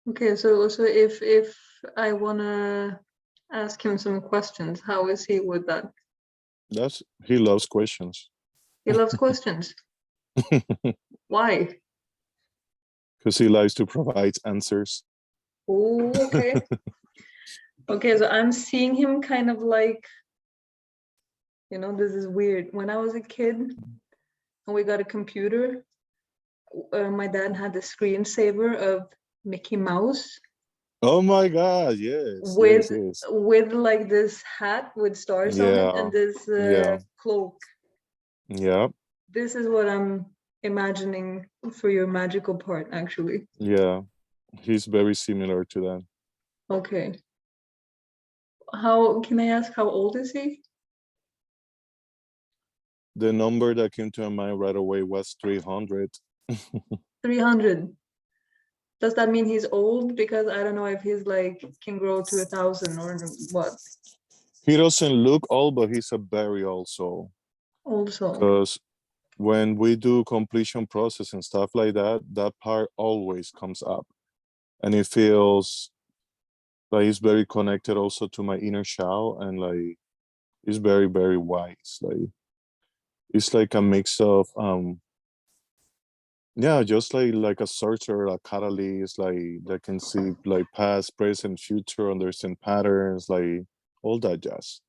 Okay, so if I wanna ask him some questions, how is he with that? He loves questions. He loves questions. Why? Because he likes to provide answers. Oh, okay. Okay, so I'm seeing him kind of like, this is weird. When I was a kid and we got a computer, my dad had the screensaver of Mickey Mouse Oh my God, yes, yes, with yes. like this hat with stars on it and Yeah, this yeah, cloak. yeah, This is what I'm imagining for your magical part, actually. yeah. He's very similar to that. Okay. How can I ask how old is he? The number that came to my mind right away was 300. 300. Does that mean he's old? Because I don't know if he's like can grow to 1,000 or what. He doesn't look old, but he's a very old soul. Also, Because when we do completion process and stuff like that, that part always comes up. And it feels like it's very connected also to my inner child, and like it's very, very wise. Like it's like a mix of yeah, just like a searcher, a catalyst, like that can see like past, present, future, understand patterns, like all that jazz.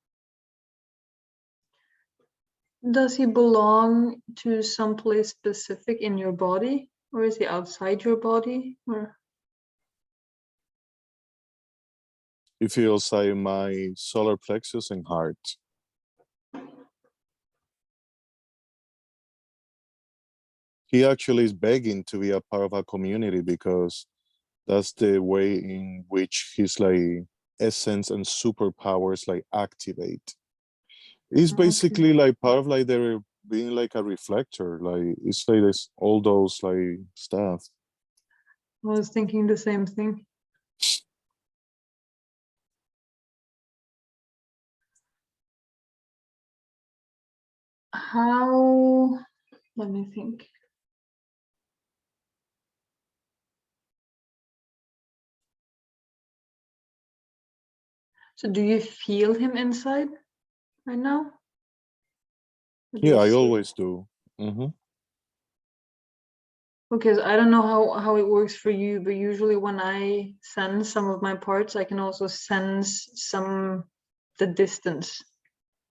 does he belong to some place specific in your body, or is he outside your body? Or It feels like my solar plexus and heart. He actually is begging to be a part of a community because that's the way in which his like essence and superpowers like activate. It's okay. basically like part of like they're being like a reflector. Like it's like this all those like stuff. I was thinking the same thing. How, let me think. So do you feel him inside right now? Or do Yeah, you I see? always do. Hmm. Okay, so I don't know how it works for you, but usually when I sense some of my parts, I can also sense the distance.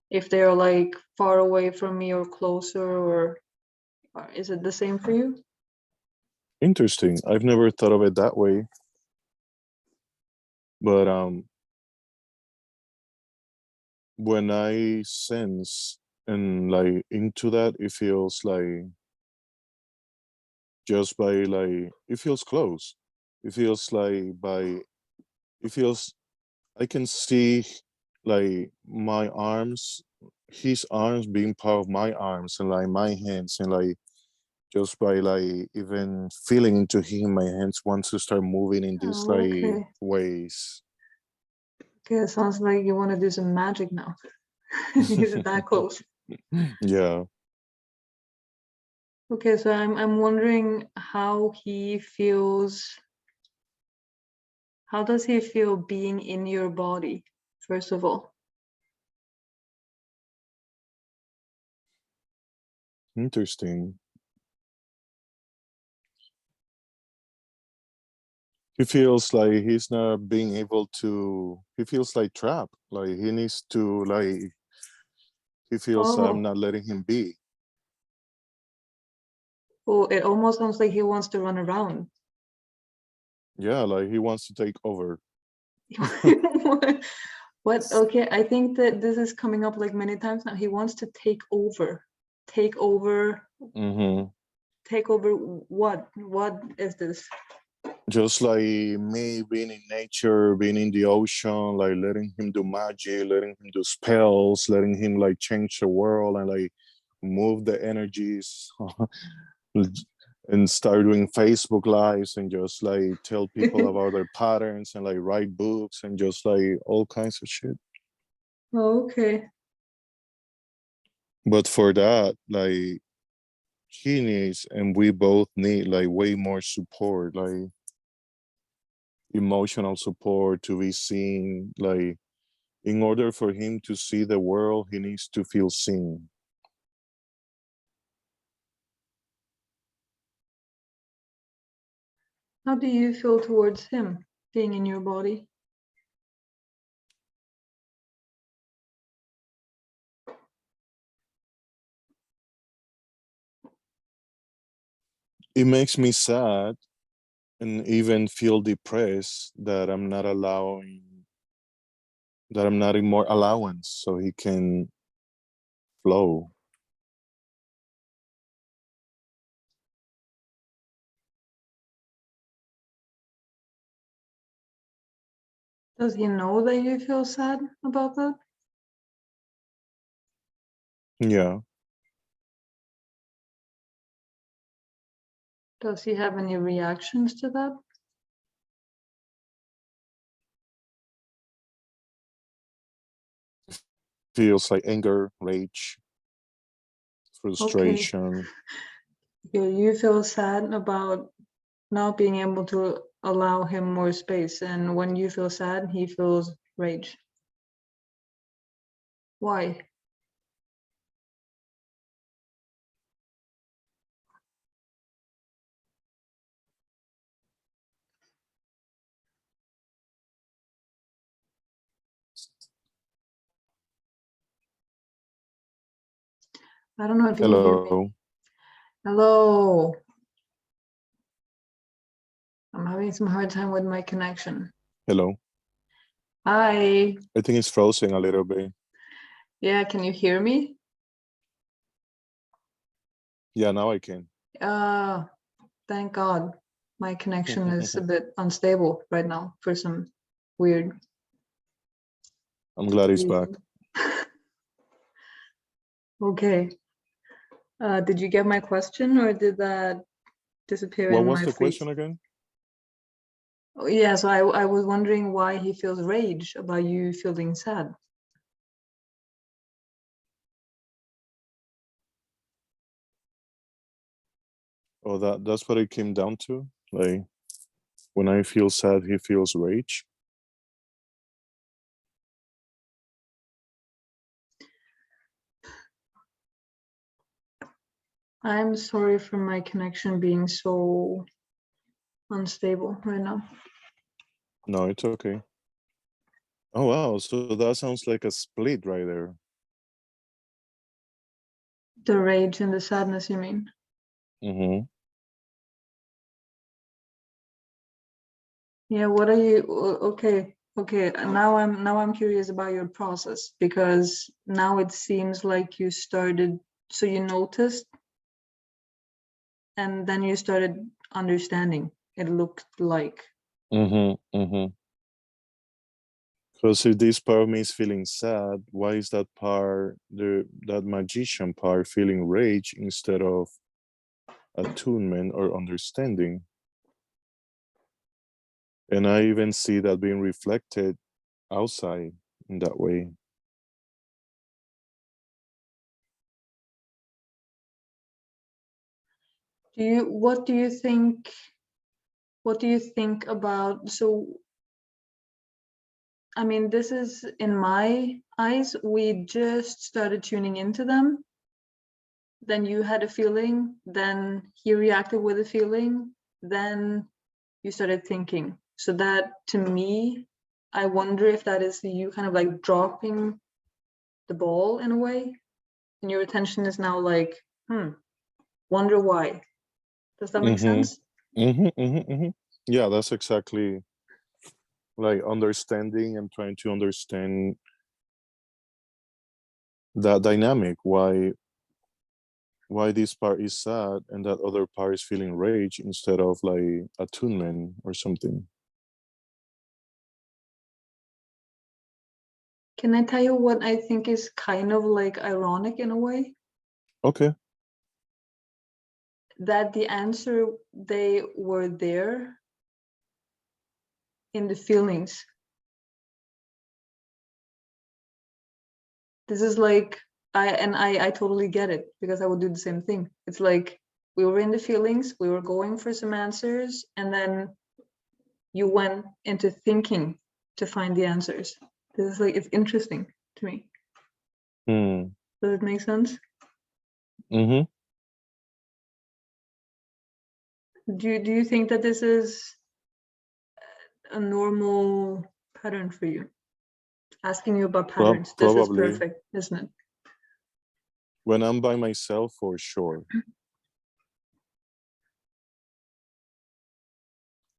If they are like far away from me or closer, or is it the same for you? Interesting. I've never thought of it that way. But when I sense and like into that, it feels like just by like it feels close. It feels like by it feels I can see like my arms, his arms being part of my arms and like my hands and like just by like even feeling into him, my hands want to start moving in these Oh, like okay. ways. Okay, it sounds like you want to do some magic now. Is it that close? Yeah. Okay, so I'm wondering how he feels. How does he feel being in your body, first of all? Interesting. He feels like he's not being able to, he feels like trapped. Like he needs to like he feels I'm Oh, not letting him be. well, it almost sounds like he wants to run around. Yeah, like he wants to take over. What? Okay, I think that this is coming up like many times now. He wants to take over. Take over. Hmm. Take over what? What is this? Just like me being in nature, being in the ocean, like letting him do magic, letting him do spells, letting him like change the world and like move the energies and start doing Facebook lives and just like tell people about their patterns and like write books and just like all kinds of shit. Okay. But for that, like he needs and we both need like way more support, like emotional support to be seen. Like in order for him to see the world, he needs to feel seen. How do you feel towards him being in your body? It makes me sad and even feel depressed that I'm not allowing that I'm not in more allowance so he can flow. Does he know that you feel sad about that? Yeah. Does he have any reactions to that? Feels like anger, rage, Okay. frustration. You feel sad about not being able to allow him more space, and when you feel sad, he feels rage. Why? I don't know if you can hear me. Hello. Hello. I'm having some hard time with my connection. Hello. Hi. I think it's frozen a little bit. Yeah, can you hear me? Yeah, now I can. Thank God. My connection is a bit unstable right now for some weird I'm glad it's back. reason. Okay. Did you get my question, or did that disappear What in was my the feed? question again? Oh, yeah, so I was wondering why he feels rage about you feeling sad. Oh, that's what it came down to. Like, when I feel sad, he feels rage. I'm sorry for my connection being so unstable right now. No, it's okay. Oh, wow. So that sounds like a split right there. The rage and the sadness, you mean? Mm-hmm. Yeah, what are you okay. Now I'm curious about your process, because now it seems like you started, so you noticed and then you started understanding, it looked like. Mm-hmm. Mm-hmm. Because if this part of me is feeling sad, why is that part, that magician part, feeling rage instead of attunement or understanding? And I even see that being reflected outside in that way. What do you think about, so I mean, this is, in my eyes, we just started tuning into them. Then you had a feeling, then he reacted with a feeling, then you started thinking. So that, to me, I wonder if that is you kind of like dropping the ball in a way, and your attention is now like, wonder why. Does that make sense? Yeah, that's exactly like understanding and trying to understand that dynamic, why this part is sad and that other part is feeling rage instead of like attunement or something. Can I tell you what I think is kind of like ironic in a way? Okay. That the answer, they were there in the feelings. This is like, I totally get it, because I would do the same thing. It's like we were in the feelings, we were going for some answers, and then you went into thinking to find the answers. This is like, it's interesting to me. Does it make sense? Mm-hmm. Do you think that this is a normal pattern for you? Asking you about patterns. This is Probably perfect, isn't it? when I'm by myself, for sure.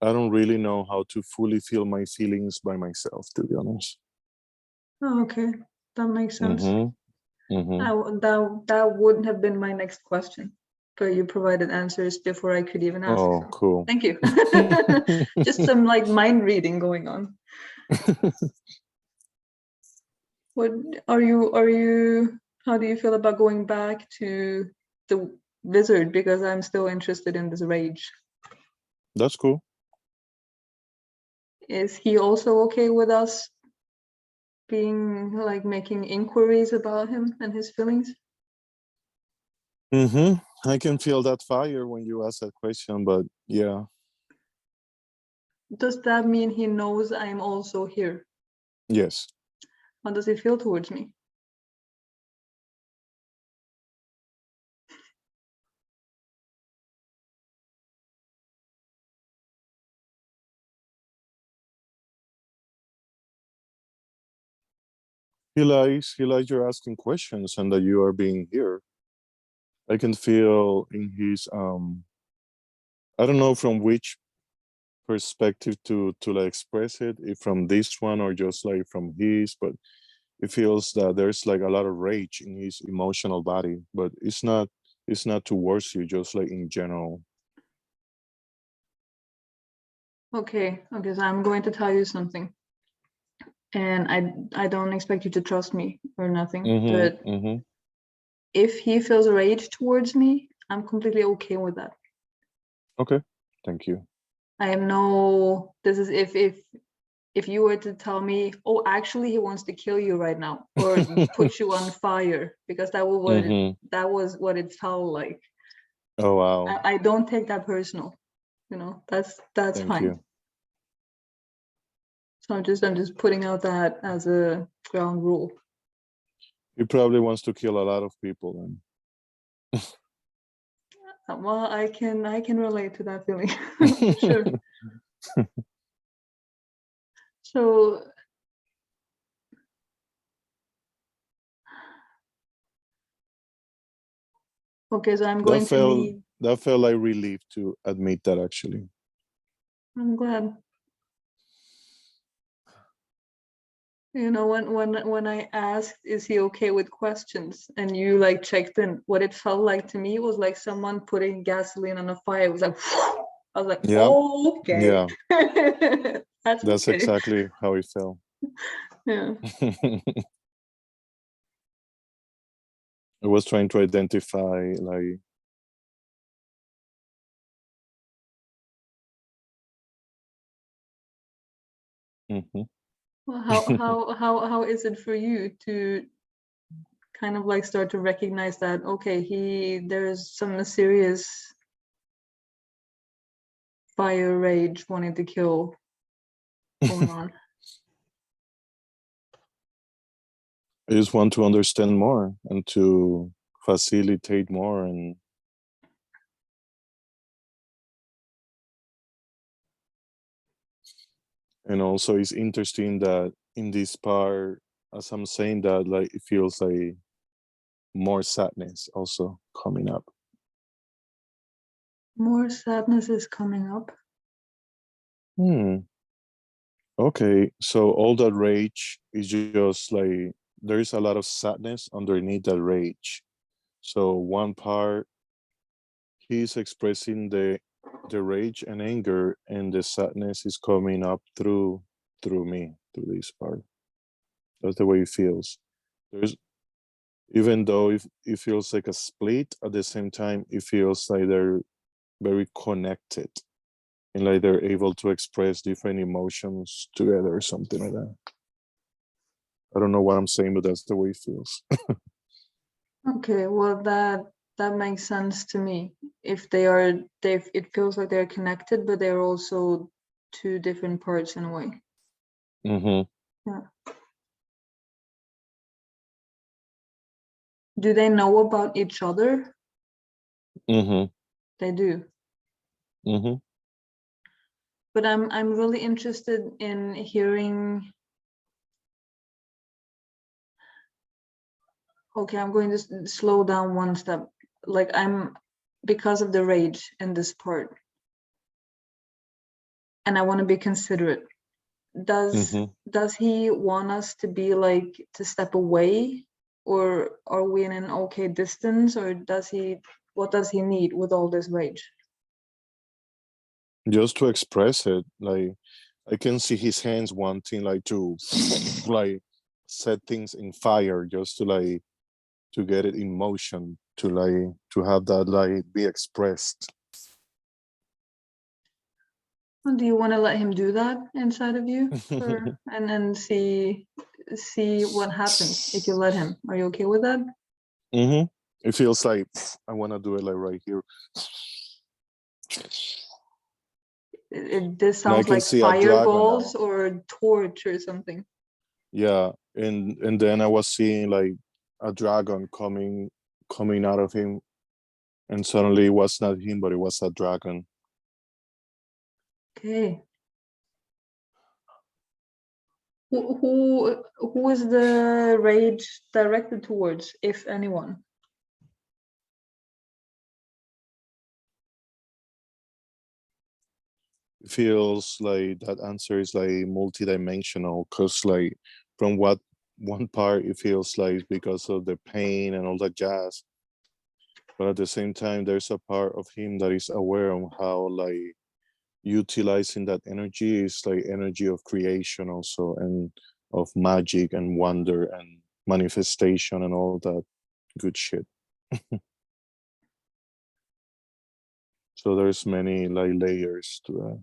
I don't really know how to fully feel my feelings by myself, to be honest. Oh, okay, that makes sense. Mm-hmm. That wouldn't have been my next question, but you provided answers before I could even ask. Oh, so cool. Thank you. Just some like mind reading going on. What are you? How do you feel about going back to the wizard because I'm still interested in this rage. That's cool. Is he also okay with us being like making inquiries about him and his feelings? I can feel that fire when you ask that question, but yeah. Does that mean he knows I'm also here? Yes. How does he feel towards me? He likes you're asking questions and that you are being here. I can feel in his I don't know from which perspective to like express it, if from this one or just like from his, but it feels that there's like a lot of rage in his emotional body, but it's not towards you, just like in general. Okay, so I'm going to tell you something. And I don't expect you to trust me or nothing, but if he feels rage towards me, I'm completely okay with that. Okay, thank you. I have no, this is if you were to tell me, oh, actually he wants to kill you right now or put you on fire, because that was what it felt like. Oh wow. I don't take that personal, that's Thank fine. you. So I'm just putting out that as a ground rule. He probably wants to kill a lot of people then. Well, I can relate to that feeling. Sure. So okay, so I'm going to need. That felt like relief to admit that actually. I'm glad. When I asked, is he okay with questions, and you like checked in, what it felt like to me was like someone putting gasoline on a fire. It was like, I was like, Yeah. oh, okay. Yeah. That's That's okay. exactly how it felt. Yeah. I was trying to identify like Well, how is it for you to kind of like start to recognize that, okay, there's some serious fire rage wanting to kill going on? I just want to understand more and to facilitate more, and also it's interesting that in this part, as I'm saying that, like it feels like more sadness also coming up. More sadness is coming up. Okay, so all that rage is just like there is a lot of sadness underneath that rage. So one part he's expressing the rage and anger, and the sadness is coming up through me, through this part. That's the way it feels. There's even though it feels like a split, at the same time it feels like they're very connected and like they're able to express different emotions together or something like that. I don't know what I'm saying, but that's the way it feels. Okay, well that makes sense to me. If it feels like they're connected, but they're also two different parts in a way. Yeah. Do they know about each other? They do. But I'm really interested in hearing. Okay, I'm going to slow down one step. Like because of the rage in this part, and I want to be considerate. Does he want us to be like to step away, or are we in an okay distance, or what does he need with all this rage? Just to express it, like I can see his hands wanting like to like set things in fire, just to like to get it in motion. to have that like be expressed. Do you want to let him do that inside of you, and then see what happens if you let him? Are you okay with that? Mm-hmm. It feels like I want to do it like right here. This And I sounds can like see a dragon fireballs now. or a torch or something. Yeah, and then I was seeing like a dragon coming out of him, and suddenly it was not him, but it was a dragon. Okay. Who is the rage directed towards, if anyone? It feels like that answer is like multidimensional, because like from what one part it feels like because of the pain and all that jazz, but at the same time there's a part of him that is aware of how like utilizing that energy is like energy of creation also, and of magic and wonder and manifestation and all that good shit. So there's many like layers to that.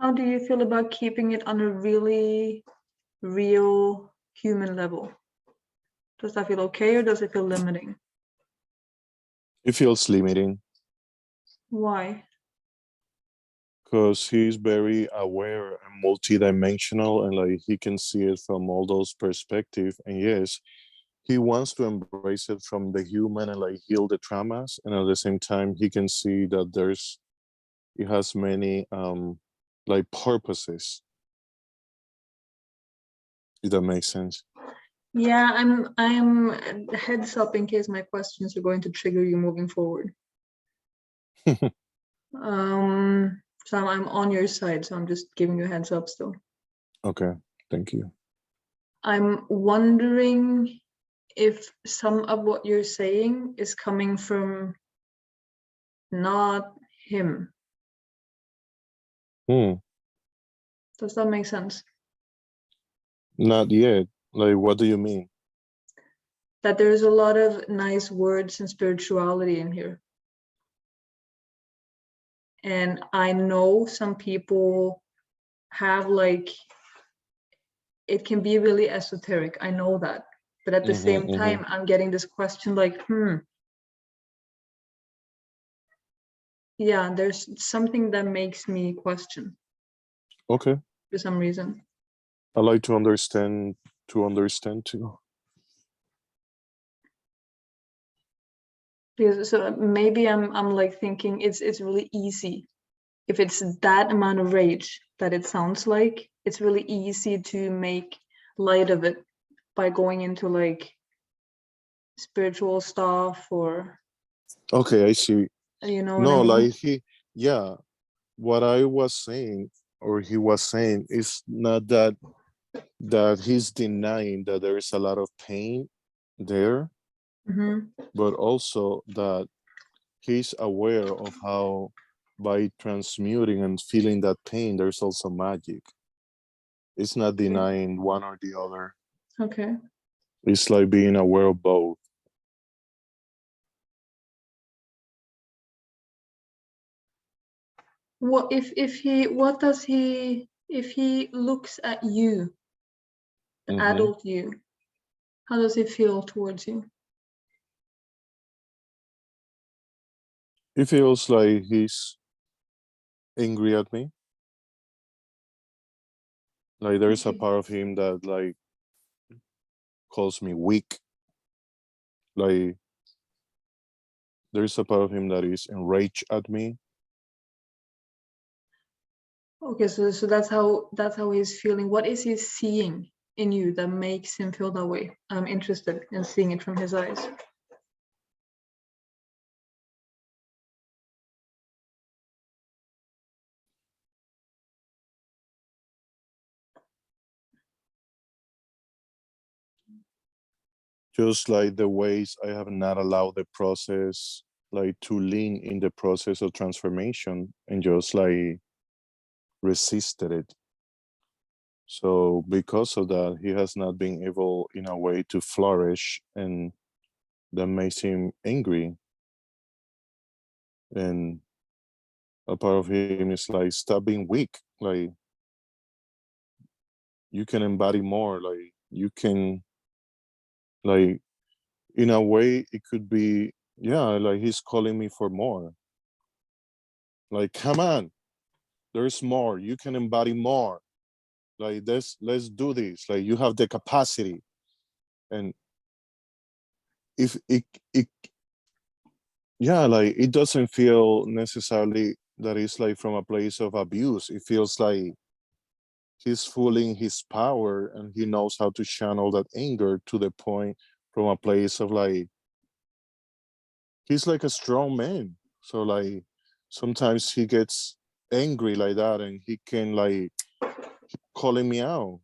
How do you feel about keeping it on a really real human level? Does that feel okay, or does it feel limiting? It feels limiting Why? because he's very aware and multidimensional, and like he can see it from all those perspectives. And yes, he wants to embrace it from the human and like heal the traumas, and at the same time he can see that it has many like purposes, if that makes sense. Yeah, I'm heads up in case my questions are going to trigger you moving forward. So I'm on your side, so I'm just giving you a heads up still. Okay, thank you. I'm wondering if some of what you're saying is coming from not him. Does that make sense? Not yet. Like, what do you mean? That there's a lot of nice words and spirituality in here. And I know some people have like, it can be really esoteric. I know that. But at the same time, I'm getting this question like, yeah, there's something that makes me question Okay, for some reason. I like to understand too. Because so maybe I'm like thinking it's really easy. If it's that amount of rage that it sounds like, it's really easy to make light of it by going into like spiritual stuff, or Okay, I see. you know what I No, mean? like yeah, what I was saying, or he was saying, is not that he's denying that there is a lot of pain there, but also that he's aware of how by transmuting and feeling that pain, there's also magic. It's not denying one or the other. Okay. It's like being aware of both. What if he looks at you, the adult you, how does he feel towards you? It feels like he's angry at me. Like there's a part of him that like calls me weak. Like there's a part of him that is enraged at me. Okay, so that's how he's feeling. What is he seeing in you that makes him feel that way? I'm interested in seeing it from his eyes. Just like the ways I have not allowed the process like to lean in the process of transformation and just like resisted it. So because of that, he has not been able in a way to flourish, and that makes him angry. And a part of him is like, stop being weak. Like, you can embody more. Like, you can, like, in a way, it could be, yeah, like he's calling me for more. Like, come on, there's more. You can embody more. Like, let's do this. Like, you have the capacity. And if it yeah, like it doesn't feel necessarily that it's like from a place of abuse. It feels like he's fooling his power, and he knows how to channel that anger to the point from a place of like, he's like a strong man. So like sometimes he gets angry like that, and he can like calling me out.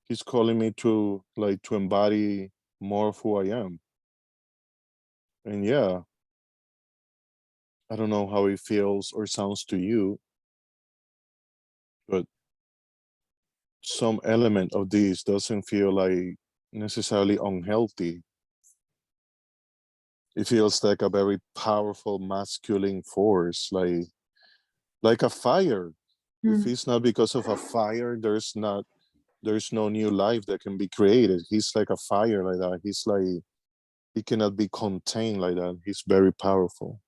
He's calling me to like to embody more of who I am. And yeah, I don't know how it feels or sounds to you, but some element of this doesn't feel like necessarily unhealthy. It feels like a very powerful masculine force, like a fire. If Mm. it's not because of a fire, there's no new life that can be created. He's like a fire like that. He's like, he cannot be contained like that. He's very powerful.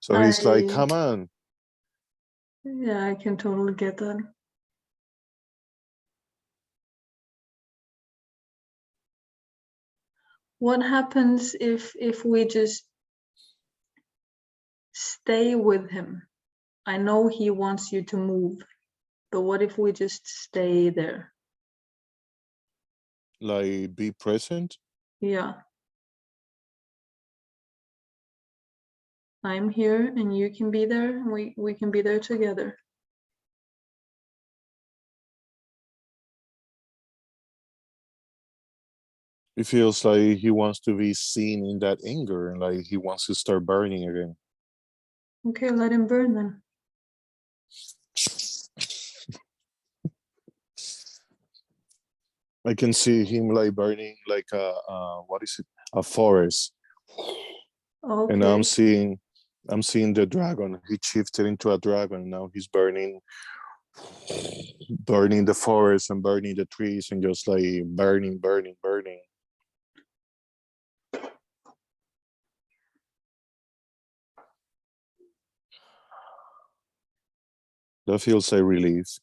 So he's like, I come on. Yeah, I can totally get that. What happens if we just stay with him? I know he wants you to move, but what if we just stay there? Like, be present. Yeah, I'm here and you can be there, and we can be there together. It feels like he wants to be seen in that anger, and like he wants to start burning again. Okay, let him burn then. I can see him like burning like what is it? A forest. And now Okay. I'm seeing the dragon. He shifted into a dragon. Now he's burning the forest and burning the trees, and just like burning, burning, burning. That feels like relief.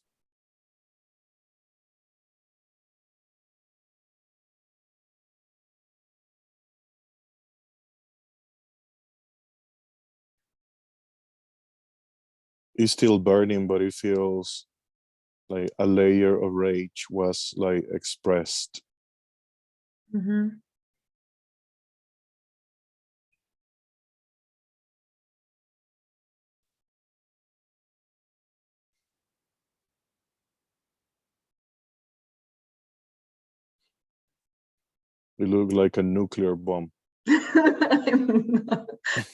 It's still burning, but it feels like a layer of rage was like expressed. Mm-hmm. It looked like a nuclear bomb. I'm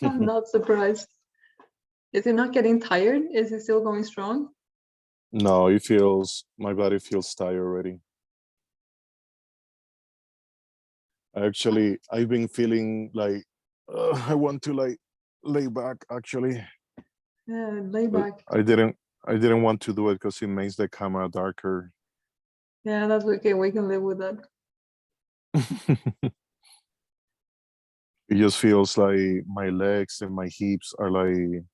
not surprised. Is he not getting tired? Is he still going strong? No, it feels, my body feels tired already. Actually, I've been feeling like I want to like lay back actually, Yeah, lay but back. I didn't want to do it because it makes the camera darker. Yeah, that's okay. We can live with that. It just feels like my legs and my hips are like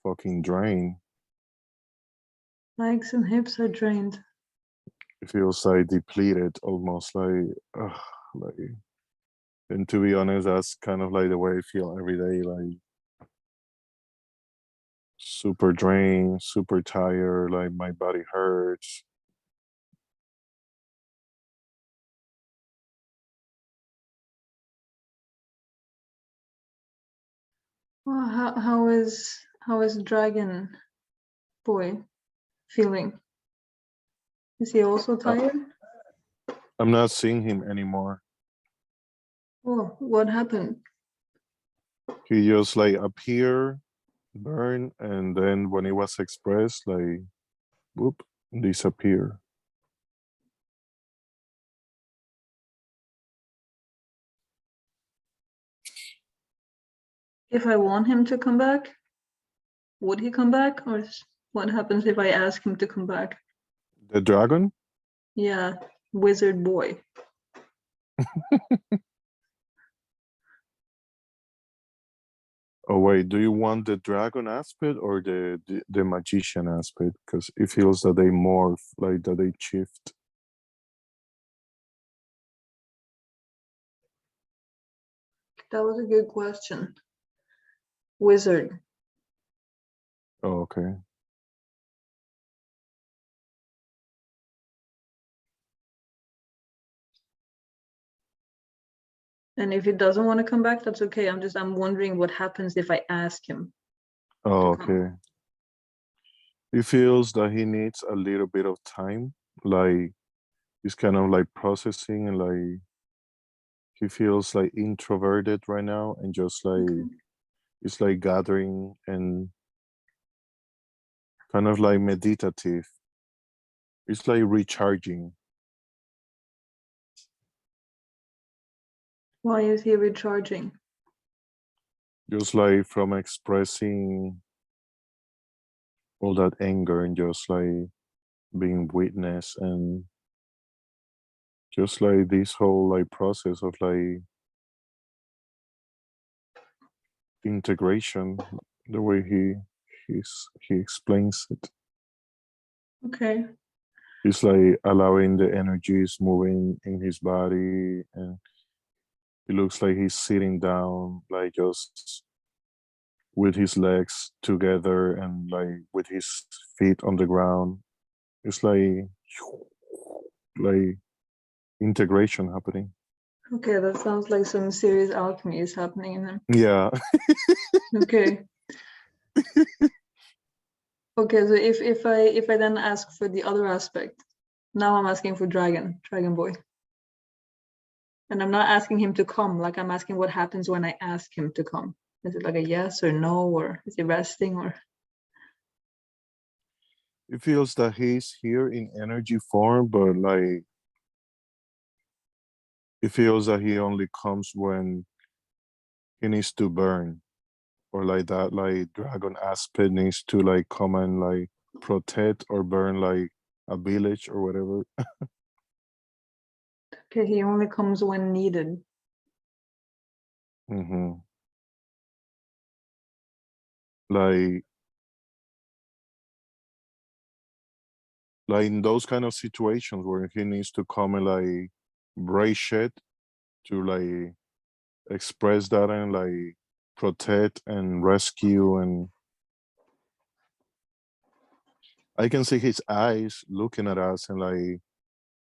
fucking drained. Legs and hips are drained. It feels like depleted, almost like. And to be honest, that's kind of like the way I feel every day, like super drained, super tired, like my body hurts. Well, how is Dragon Boy feeling? Is he also I, tired? I'm not seeing him anymore. Oh, what happened? He just like appear, burn, and then when it was expressed, like whoop, disappear. If I want him to come back, would he come back? Or what happens if I ask him to come back? The dragon? Yeah, wizard boy. Oh wait, do you want the dragon aspect or the magician aspect? Because it feels that they morph, like that they shift. That was a good question. Wizard. Oh, okay. And if he doesn't want to come back, that's okay. I'm wondering what happens if I ask him to Oh, come. okay. He feels that he needs a little bit of time, like he's kind of like processing and like he feels like introverted right now and just like Okay. it's like gathering and kind of like meditative. It's like recharging. Why is he recharging? Just like from expressing all that anger and just like being witness and just like this whole like process of like integration, the way he explains it. Okay. It's like allowing the energies moving in his body and it looks like he's sitting down like just with his legs together and like with his feet on the ground. It's like integration happening. Okay, that sounds like some serious alchemy is happening in him. Yeah. Okay. Okay, so if I then ask for the other aspect, now I'm asking for dragon boy. And I'm not asking him to come, like I'm asking what happens when I ask him to come. Is it like a yes or no, or is he resting, or It feels that he's here in energy form, but like it feels that he only comes when he needs to burn or like that like dragon aspect needs to like come and like protect or burn like a village or whatever. okay, he only comes when needed. Hmm. Like in those kind of situations where he needs to come and like brace shit to like express that and like protect and rescue and I can see his eyes looking at us and like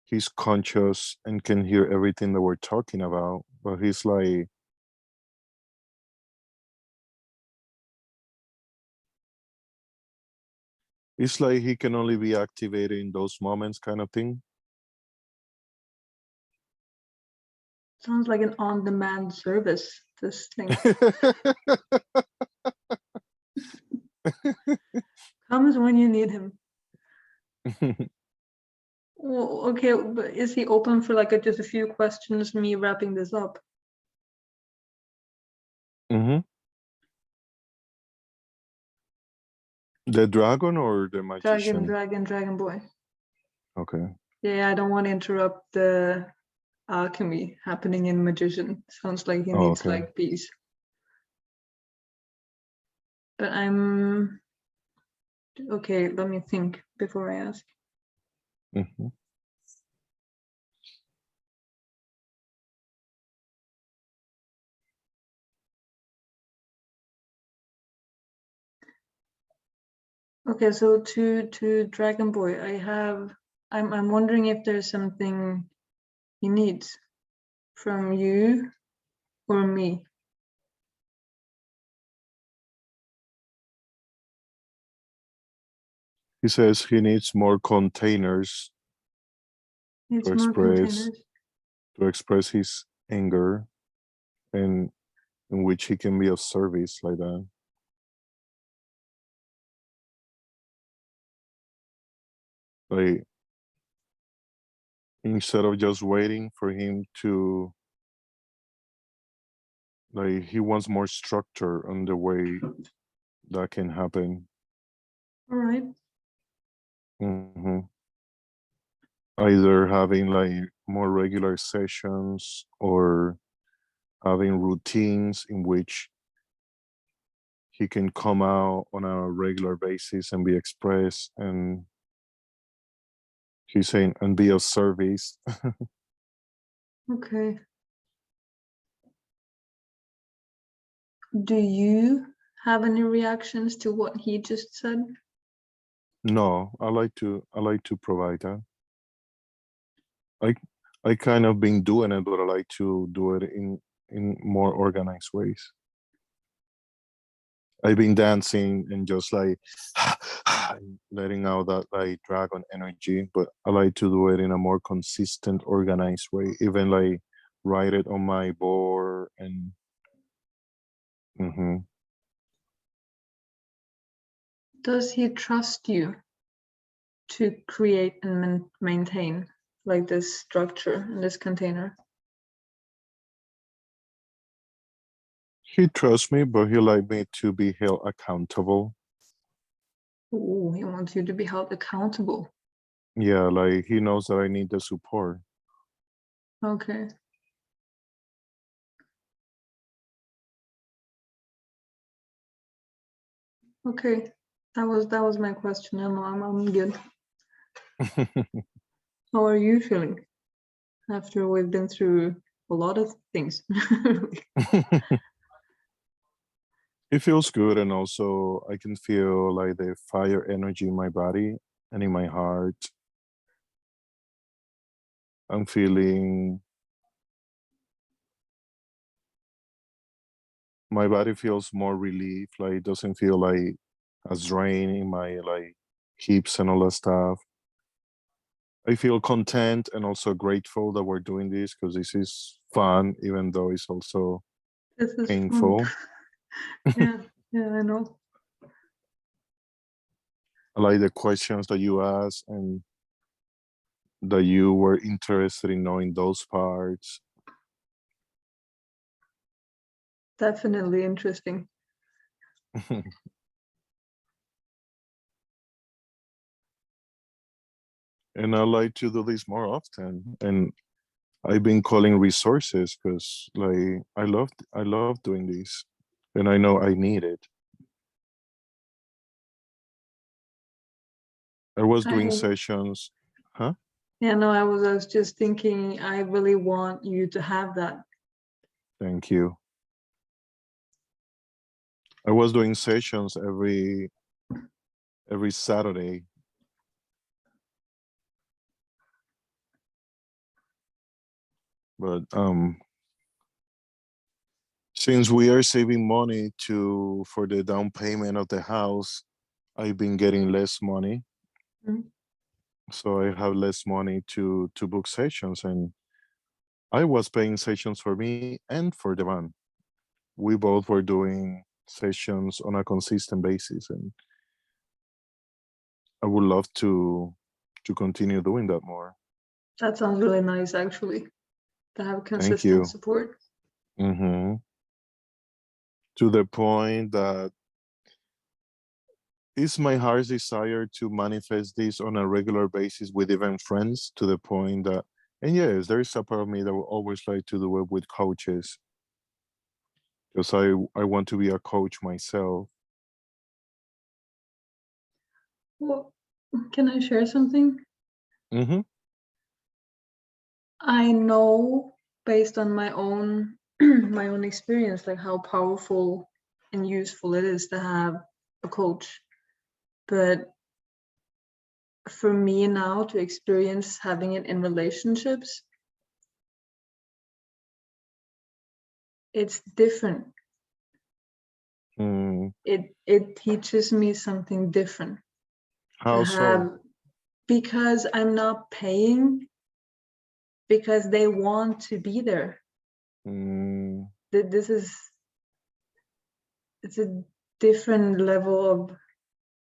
he's conscious and can hear everything that we're talking about, but he's like it's like he can only be activated in those moments kind of thing. Sounds like an on-demand service, this thing. Comes when you need him. Well, okay, but is he open for like just a few questions, me wrapping this up? Hmm. The dragon or the Dragon, magician? dragon, dragon boy. Okay. Yeah, I don't want to interrupt the alchemy happening in magician. Sounds like he Oh, needs okay. like peace. But I'm okay, let me think before I ask. Hmm. Okay, so to Dragon Boy, I'm wondering if there's something he needs from you or me. He says he needs more containers to Needs more express containers. his anger and in which he can be of service like that. Like, instead of just waiting for him to, like, he wants more structure on the way that can happen. All right. hmm Either having like more regular sessions or having routines in which he can come out on a regular basis and be expressed, and he's saying and be of service. Okay. Do you have any reactions to what he just said? No, I like to provide that. I I kind of been doing it, but I like to do it in more organized ways. I've been dancing and just like letting out that like dragon energy, but I like to do it in a more consistent, organized way. Even like write it on my board and mhm. Does he trust you to create and maintain like this structure in this container? He trusts me, but he like me to be held accountable. Ooh, he wants you to be held accountable. Yeah, like he knows that I need the support. Okay. Okay. That was my question. I'm good. How are you feeling after we've been through a lot of things? It feels good, and also I can feel like the fire energy in my body and in my heart. I'm feeling my body feels more relief, like it doesn't feel like a drain in my like hips and all that stuff. I feel content and also grateful that we're doing this because this is fun, even though it's also This is fun. painful. Yeah, yeah, I know. I like the questions that you ask and that you were interested in knowing those parts. Definitely interesting. And I like to do this more often. And I've been calling resources because like I love doing this. And I know I need it. I was doing I sessions, huh? Yeah, no, I was just thinking I really want you to have that. Thank you. I was doing sessions every Saturday. But since we are saving money to for the down payment of the house, I've been getting less money. Mm. So I have less money to book sessions, and I was paying sessions for me and for the van. We both were doing sessions on a consistent basis, and I would love to continue doing that more. That sounds really nice, actually, to have Thank consistent you. support. To the point that it's my heart's desire to manifest this on a regular basis with even friends, to the point that, and yes, there is a part of me that will always like to do it with coaches because I want to be a coach myself. Well, can I share something? hmm I know based on my own my own experience, like how powerful and useful it is to have a coach. But for me now to experience having it in relationships, it's different. Mm, It teaches me something different to how so? have, because I'm not paying, because they want to be there. Mm, This is, it's a different level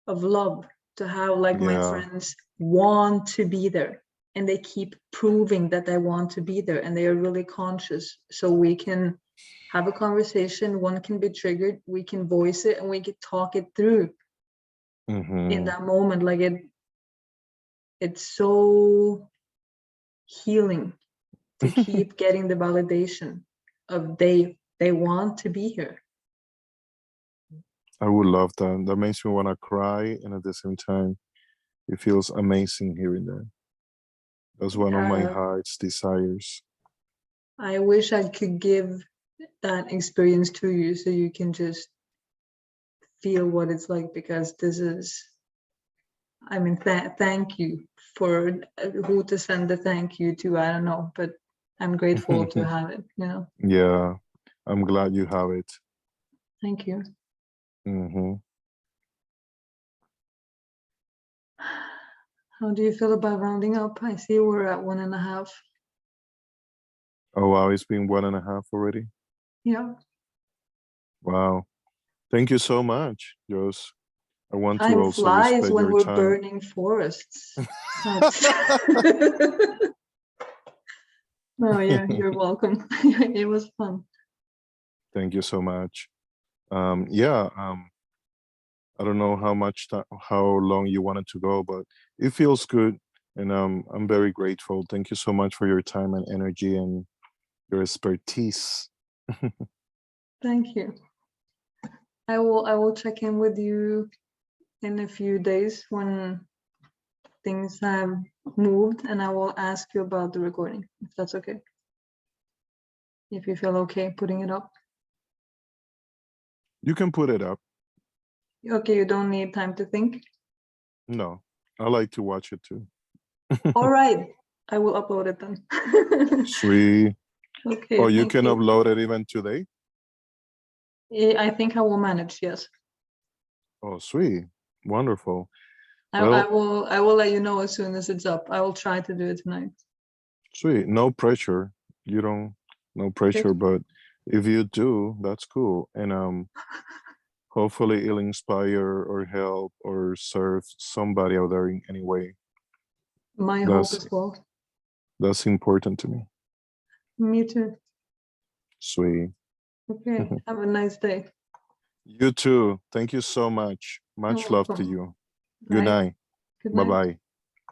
of love. to have like my Yeah. friends want to be there, and they keep proving that they want to be there, and they are really conscious, so we can have a conversation, one can be triggered, we can voice it, and we can talk it through in that moment. Like it's so healing to keep getting the validation of they want to be here. I would love that. That makes me want to cry, and at the same time, it feels amazing hearing that. That's one of my heart's desires. I wish I could give that experience to you so you can just feel what it's like, because this is, I mean, thank you for who to send the thank you to, I don't know, but I'm grateful to have it, you know. Yeah, I'm glad you have it. Thank you. How do you feel about rounding up? I see we're at 1.5. Oh wow, it's been 1.5 already. Yeah. Wow. Thank you so much, Jos. I want to Time also flies respect when your we're time. burning forests. No, yeah, you're welcome. It was fun. Thank you so much. Yeah, I don't know how long you wanted to go, but it feels good, and I'm very grateful. Thank you so much for your time and energy and your expertise. Thank you. I will check in with you in a few days when things have moved, and I will ask you about the recording, if that's okay. If you feel okay putting it up. You can put it up. Okay, you don't need time to think? No, I like to watch it too. All right, I will upload it then. Sweet. Okay, Oh, you thank can you. upload it even today? I think I will manage, yes. Oh, sweet. Wonderful. I will let you know as soon as it's up. I will try to do it tonight. Sweet. No pressure. You don't, no pressure, but if you do, that's cool. And hopefully it'll inspire or help or serve somebody out there in any way. My hope as well. That's important to me. Me too. Sweet. Okay, have a nice day. You too. Thank you so much. Much love to welcome. you. Bye. Good night. Good night. Bye-bye.